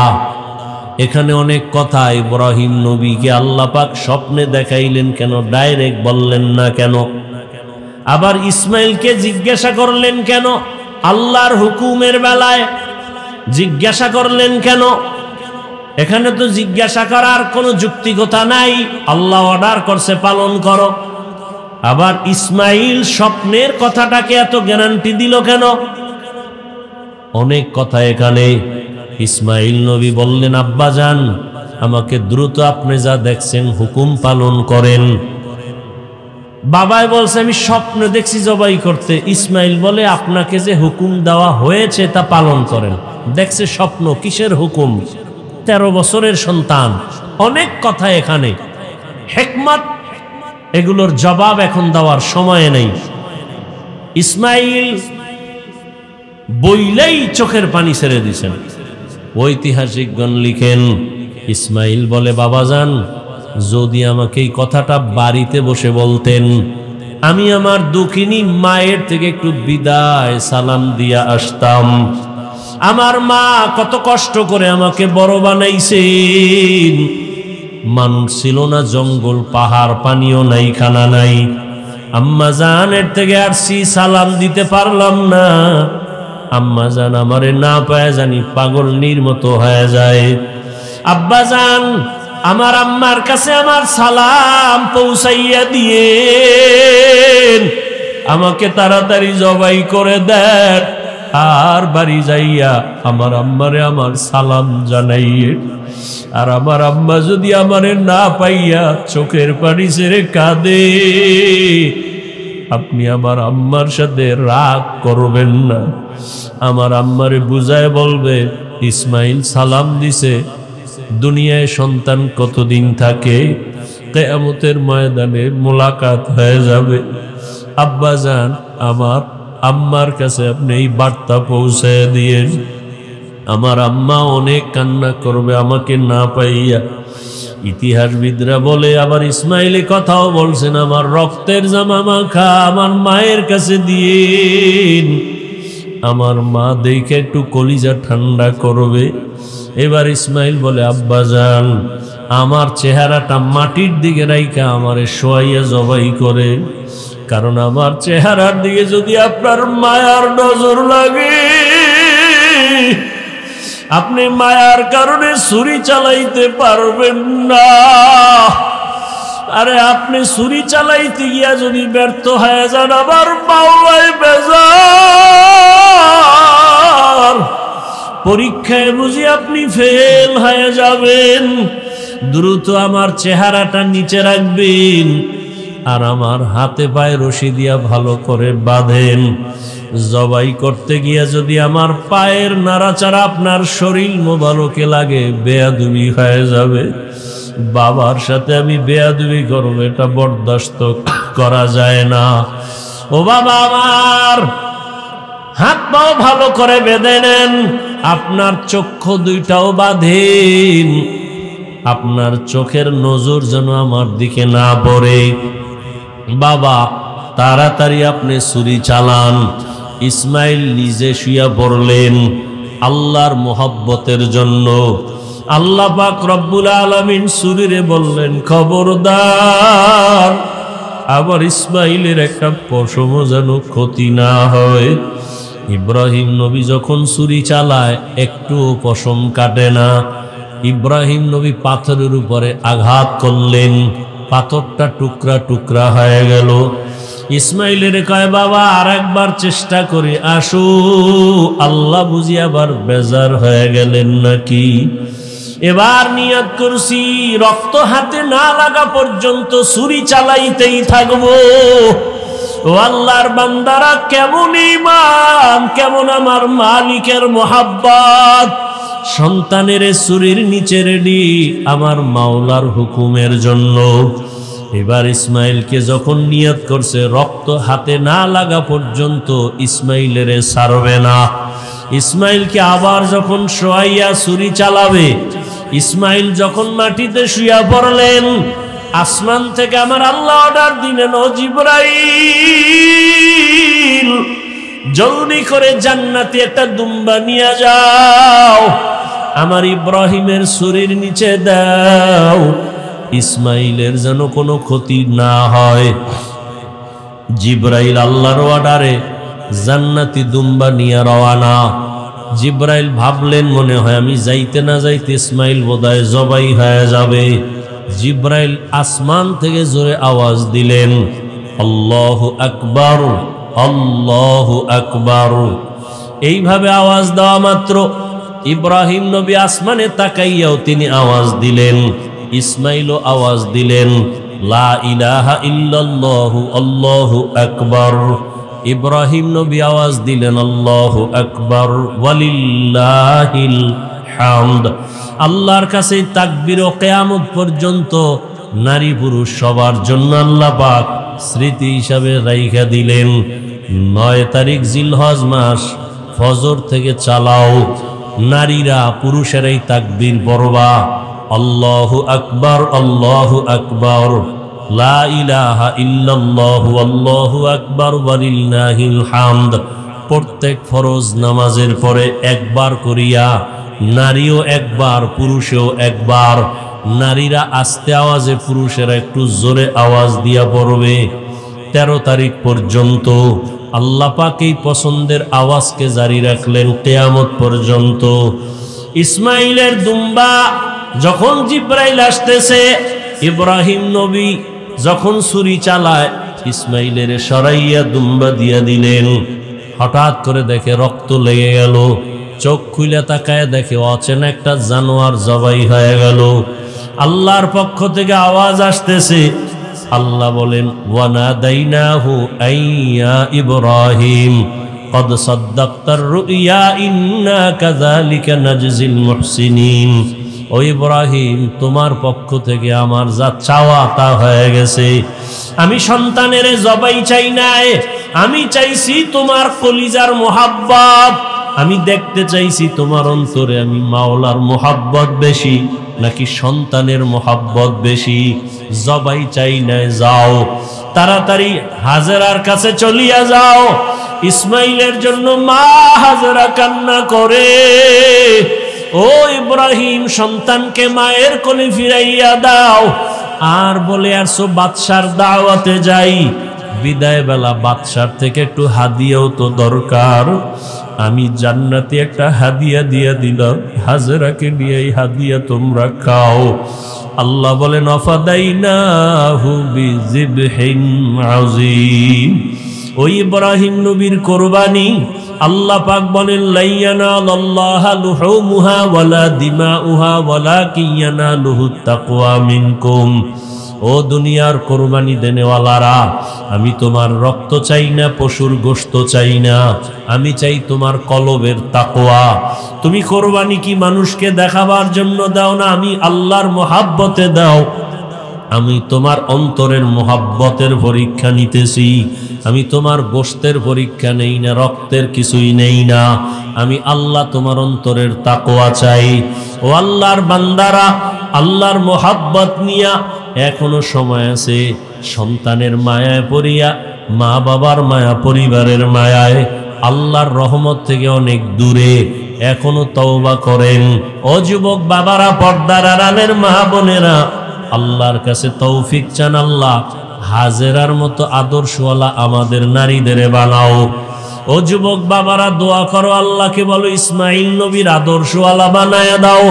এখানে অনেক কথা। ইব্রাহিম নবীকে আল্লাহ পাক স্বপ্নে দেখাইলেন কেন? ডাইরেক্ট বললেন না কেন? আবার ইসমাইলকে জিজ্ঞাসা করলেন কেন? আল্লাহর হুকুমের বেলায় জিজ্ঞাসা করলেন কেন? এখানে তো জিজ্ঞাসা করার কোনো যুক্তিকতা নাই। আল্লাহ অর্ডার করছে পালন করো। আবার ইসমাইল স্বপ্নের কথাটাকে এত গ্যারান্টি দিল কেন? অনেক কথা এখানে। ইসমাইল নবী বললেন, আব্বাজান আমাকে দ্রুত আপনি যা দেখছেন হুকুম পালন করেন। বাবাই বলছে আমি স্বপ্ন দেখছি জবাই করতে। ইসমাইল বলে আপনাকে যে হুকুম দেওয়া হয়েছে তা পালন করেন। দেখছে স্বপ্ন, কিসের হুকুম? 13 বছরের সন্তান। অনেক কথা এখানে, হিকমত, এগুলোর জবাব এখন দেওয়ার সময় নেই। ইসমাইল বইলেই চোখের পানি ছেড়ে দিয়েছেন। ঐতিহাসিকগণ লিখেন, ইসমাইল বলে, বাবাজান যদি আমাকে এই কথাটা বাড়িতে বসে বলতেন, আমি আমার দুঃখিনী মায়ের থেকে একটু বিদায় সালাম দিয়া আসতাম। আমার মা কত কষ্ট করে আমাকে বড় বানাইছেন। মানুষ ছিল না, জঙ্গল পাহাড়, পানিও নাই, খানা নাই। আম্মা জানের থেকে আসছি, সালাম দিতে পারলাম না। আম্মা জান আমারে না পায় জানি পাগলনির মতো হয়ে যায়। আব্বা জান আমার আম্মার কাছে আমার সালাম পৌঁছাইয়া দিয়ে আমাকে তাড়াতাড়ি জবাই করে দেন, আর বাড়ি যাইয়া আমার আম্মারে আমার সালাম জানাইয়ে। আর আমার আম্মা যদি আমারে না পাইয়া চোখের পানি ছেড়ে কাঁদে, আপনি আমার আম্মার সাথে রাগ করবেন না। আমার আম্মারে বুঝায় বলবে, ইসমাইল সালাম দিছে, দুনিয়ায় সন্তান কতদিন থাকে, কিয়ামতের ময়দানে মোলাকাত হয়ে যাবে। আব্বাজান আমার আম্মার কাছে আপনি এই বার্তা পৌঁছায় দিয়েন। আমার আম্মা অনেক কান্না করবে আমাকে না পাইয়া। ইতিহাসবিদরা বলে, আবার ইসমাইলি কথাও বলছেন, আমার রক্তের জামা মাখা আমার মায়ের কাছে দিয়েন, আমার মা দেখে একটু কলিজা ঠান্ডা করবে। এবার ইসমাইল বলে, আব্বাজান আমার চেহারাটা মাটির দিকে রাইখা আমারে শোয়াইয়া জবাই করে, কারণ আমার চেহারার দিকে যদি আপনার মায়ার নজর লাগে, আপনি মায়ার কারণে ছুরি চালাইতে পারবেন না। আরে আপনি ছুরি চালাইতে গিয়া যদি ব্যর্থ হয়ে যান, আবার মাওলাই বেজার, পরীক্ষায় বুঝি আপনি ফেল হয়ে যাবেন। দ্রুত আমার চেহারাটা নিচে রাখবেন, আর আমার হাতে পায়ে রশি দিয়া ভালো করে বাঁধেন। জবাই করতে গিয়া যদি আমার পায়ের নাড়াচাড়া আপনার শরীর মোবারকে লাগে, বেয়াদবি হয়ে যাবে। বাবার সাথে আমি বেয়াদবি করবো, এটা বরদাস্ত করা যায় না। ও বাবা আমার, হাত পাও ভালো করে বেঁধে নেন, আপনার চক্ষু দুইটাও বাঁধেন, আপনার চোখের নজর যেন আমার দিকে না পড়ে। বাবা তাড়াতাড়ি আপনি ছুরি চালান। ইসমাইল নিজে শুয়া পড়লেন আল্লাহর মোহাব্বতের জন্য। আল্লাহ পাক রব্বুল আলামিন ছুরিরে বললেন, খবরদার আবার ইসমাইলের একটা পশমও যেন ক্ষতি না হয়। ইব্রাহিম নবী যখন ছুরি চালায় একটু পশম কাটে না। ইব্রাহিম নবী পাথরের উপরে আঘাত করলেন, পাথরটা টুকরা টুকরা হয়ে গেল। ইসমাইলের কয়, বাবা আর একবার চেষ্টা করি, আসো। আল্লাহ বুঝি আবার বেজার হয়ে গেলেন নাকি? এবার নিয়ত করছি, রক্ত হাতে না লাগা পর্যন্ত ছুরি চালাইতেই থাকবো। ও ও আল্লাহর বান্দারা, কেমন ঈমান, কেমন আমার মালিকের মোহাব্বত। সন্তানের চুরির নিচে রেডি আমার মাওলার হুকুমের জন্য। এবার ইসমাইলকে যখন নিয়ত করছে রক্ত হাতে না লাগা পর্যন্ত ইসমাইলের ছাড়বে না। ইসমাইলকে আবার যখন শোয়াইয়া ছুরি চালাবে, ইসমাইল যখন মাটিতে শুয়া পড়লেন, আসমান থেকে আমার আল্লাহ অর্ডার দিলেন, ও জিবরাইল, জলদি করে জান্নাতে একটা দুম্বা নিয়ে যাও, আমার ইব্রাহিমের ছুরির নিচে দাও, ইসমাইলের যেন কোনো ক্ষতি না হয়। জিবরাইল আল্লাহর অর্ডারে জান্নাতি দুম্বা নিয়ে রওয়ানা। জিবরাইল ভাবলেন, মনে হয় আমি যাইতে না যাইতে ইসমাইল বোধহয় জবাই হয়ে যাবে। জিবরাইল আসমান থেকে জোরে আওয়াজ দিলেন, আল্লাহু আকবার, আল্লাহু আকবার। এইভাবে আওয়াজ দেওয়া মাত্র ইব্রাহিম নবী আসমানে তাকাইয়াও তিনি আওয়াজ দিলেন, ইসমাইলও আওয়াজ দিলেন, লা ইলাহা ইল্লাল্লাহু আল্লাহু আকবার। ইব্রাহিম নবী আওয়াজ দিলেন, আল্লাহু আকবার ওয়ালিল্লাহিল হামদ। আল্লাহর কাছে তাকবীর ও কিয়ামত পর্যন্ত নারী পুরুষ সবার জন্য আল্লাহ পাক স্মৃতি হিসাবে রাইখা দিলেন। 9 তারিখ জিলহজ মাস, ফজর থেকে চালাও, নারীরা পুরুষেরাই তাকবীর পড়বা, আল্লাহু আকবার, আল্লাহু আকবার, লা ইলাহা ইল্লাল্লাহু আল্লাহু আকবার ওয়ালিল্লাহিল হামদ। প্রত্যেক ফরজ নামাজের পরে একবার করিয়া নারীও একবার, পুরুষেও একবার। নারীরা আস্তে আওয়াজে, পুরুষেরা একটু জোরে আওয়াজ দিয়া পড়বে। 13 তারিখ পর্যন্ত আল্লাহ পাক এই পছন্দের আওয়াজকে জারি রাখলেন কিয়ামত পর্যন্ত। ইসমাইলের দুম্বা যখন জিবরাইল আসতেছে, ইব্রাহিম নবী যখন ছুরি চালায়, ইসমাইলের সরাইয়া দুম্বা দিয়া দিলেন। হঠাৎ করে দেখে রক্ত লেগে গেল, চোখ খুলে তাকায় দেখে অচেনা একটা জানোয়ার জবাই হয়ে গেল। আল্লাহর পক্ষ থেকে আওয়াজ আসতেছে, আল্লাহ বলেন, ওয়ানাদাইনাহু আইয়া ইব্রাহিম কদ সাদ্দাকতার রুইয়া ইন্না কাযালিকা নাজজিল মুহসিনিন। ও ইব্রাহিম, তোমার পক্ষ থেকে আমার যা চাওয়া তা হয়ে গেছে। আমি সন্তানের জবাই চাই নাই, আমি চাইছি তোমার কলিজার মোহাব্বত। আমি দেখতে চাইছি তোমার অন্তরে আমি মাওলার মোহাব্বত বেশি নাকি সন্তানের মোহাব্বত বেশি। জবাই চাই নাই, যাও তাড়াতাড়ি হাজেরার কাছে চলিয়া যাও। ইসমাইলের জন্য মা হাজেরা কান্না করে, ও ইব্রাহিম, সন্তানকে মায়ের কোলে ফিরাইয়া দাও। আর বলে আসো বাদশার দাওয়াতে যাই, বিদায় বেলা বাদশার থেকে একটু হাদিয়াও তো দরকার। আমি জান্নাতে একটা হাদিয়া দিয়া দিলাম, হাজেরাকে নিয়ে এই হাদিয়া তোমরা খাও। আল্লাহ বলেন, আফাদাইনাহু বিযিবহিন আযীম। ওই ইব্রাহিম নবীর কুরবানি আল্লাহ পাক বলেন, লাইয়ানালাল্লাহা লুহুমুহা ওয়ালা দিমাউহা ওয়ালাকিন ইয়ানালুহুত তাকওয়া মিনকুম। ও দুনিয়ার কোরবানি দেনেওয়ালারা, আমি তোমার রক্ত চাই না, পশুর গোশত চাই না, আমি চাই তোমার কলবের তাকওয়া। তুমি কোরবানি কি মানুষকে দেখাবার জন্য দাও না, আমি আল্লাহর মোহাব্বতে দাও। আমি তোমার অন্তরের মোহাব্বতের পরীক্ষা নিতেছি। আমি তোমার গোশতের পরীক্ষা নেই না, রক্তের কিছুই নেই না, আমি আল্লাহ তোমার অন্তরের তাকওয়া চাই। ও আল্লাহর বান্দারা, আল্লাহর মোহাব্বত নিয়া এখনো সময় আছে। সন্তানের মায়ায় পড়িয়া, মা বাবার মায়া, পরিবারের মায়ায় আল্লাহর রহমত থেকে অনেক দূরে এখনো তওবা করেন। ও যুবক বাবারা, পর্দার আড়ালের মা বোনেরা, আল্লাহর কাছে তৌফিক চান, আল্লাহ হাজেরার মতো আদর্শওয়ালা আমাদের নারীদের বানাও। ও যুবক বাবারা, দোয়া করো, আল্লাহকে বলো ইসমাইল নবীর আদর্শওয়ালা বানায়া দাও।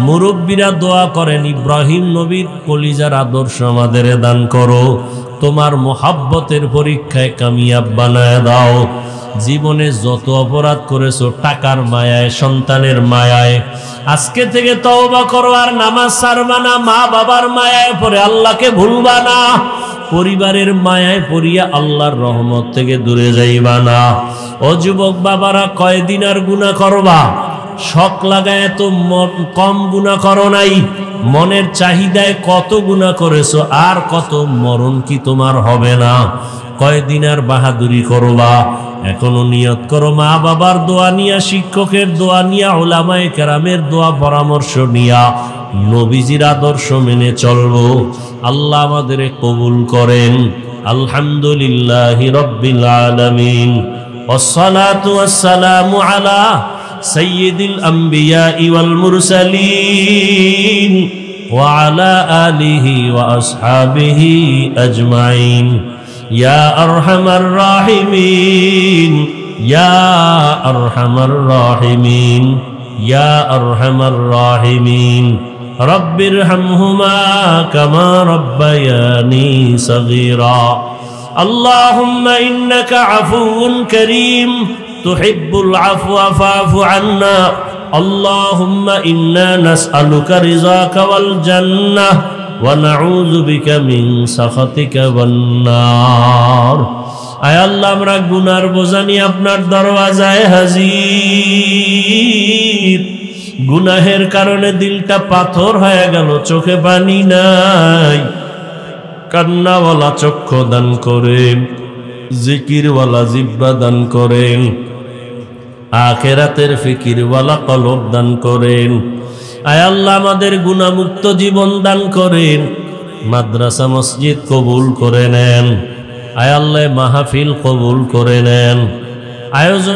মুরব্বীরা দোয়া করেন, ইব্রাহিম নবীর কলিজার আদর্শ আমাদের দান করো। তোমার মোহাব্বতের পরীক্ষায় কামিয়াব বানায়া দাও। জীবনে যত অপরাধ করেছো টাকার মায়ায়, সন্তানের মায়ায়, আজকে থেকে তওবা করো। আর নামাজ ছাড়বা না, মা বাবার মায়ায় পরে আল্লাহকে ভুলবা না। পরিবারের মায়ায় পড়িয়া আল্লাহর রহমত থেকে দূরে যাইবা না। ও যুবক বাবারা, কয়দিন আর গুনাহ করবা? শখ লাগায় তো কম গুনাহ করো নাই, মনের চাহিদায় কত গুনাহ করেছো, আর কত মরণ কি তোমার হবে না? কয়দিন আর বাহাদুরি করবা? এখনো নিয়ত করো, মা বাবার দোয়া নিয়া, শিক্ষকের দোয়া নিয়া, উলামায়ে কেরামের দোয়া পরামর্শ নিয়া নবীজির আদর্শ মেনে চলবো। আল্লাহ আমাদের কবুল করেন। আলহামদুলিল্লাহি রাব্বিল আলামিন, ওয়াসসালাতু ওয়াসসালামু আলা সাইয়্যিদিল আম্বিয়াই ওয়াল মুরসালিন ওয়া আলা আলিহি ওয়া আসহাবিহি আজমাইন। ইয়া আরহামার রাহিমিন, ইয়া আরহামার রাহিমিন, ইয়া আরহামার রাহিমিন। রব্বিরহামহুমা কামা রব্বায়ানি সগীরা। আল্লাহুম্মা ইন্নাকা আফুউন কারীম তুহিব্বুল আফওয়া ফা'ফু আন্না। আল্লাহুম্মা ইন্না নাসআলুকা রিযাকা ওয়াল জান্নাহ ওয়া নাউযু বিকা মিন সাখাতিকা ওয়ান নার। আয় আল্লাহ, আমরা গুনার বোঝা নিয়ে আপনার দরওয়াজায় হাজির। গুনাহের কারণে দিলটা পাথর হয়ে গেল, চোখে পানি নাই। কান্নাওয়ালা চক্ষু দান করেন, জিকিরওয়ালা জিহ্বা দান করেন, আখিরাতের ফিকিরওয়ালা কলব দান করেন। আয় আল্লাহ, আমাদের গুনাহমুক্ত জীবন দান করেন। মাদ্রাসা মসজিদ কবুল করে নেন। আয় আল্লাহ, মাহফিল কবুল করে নেন। আয়োজন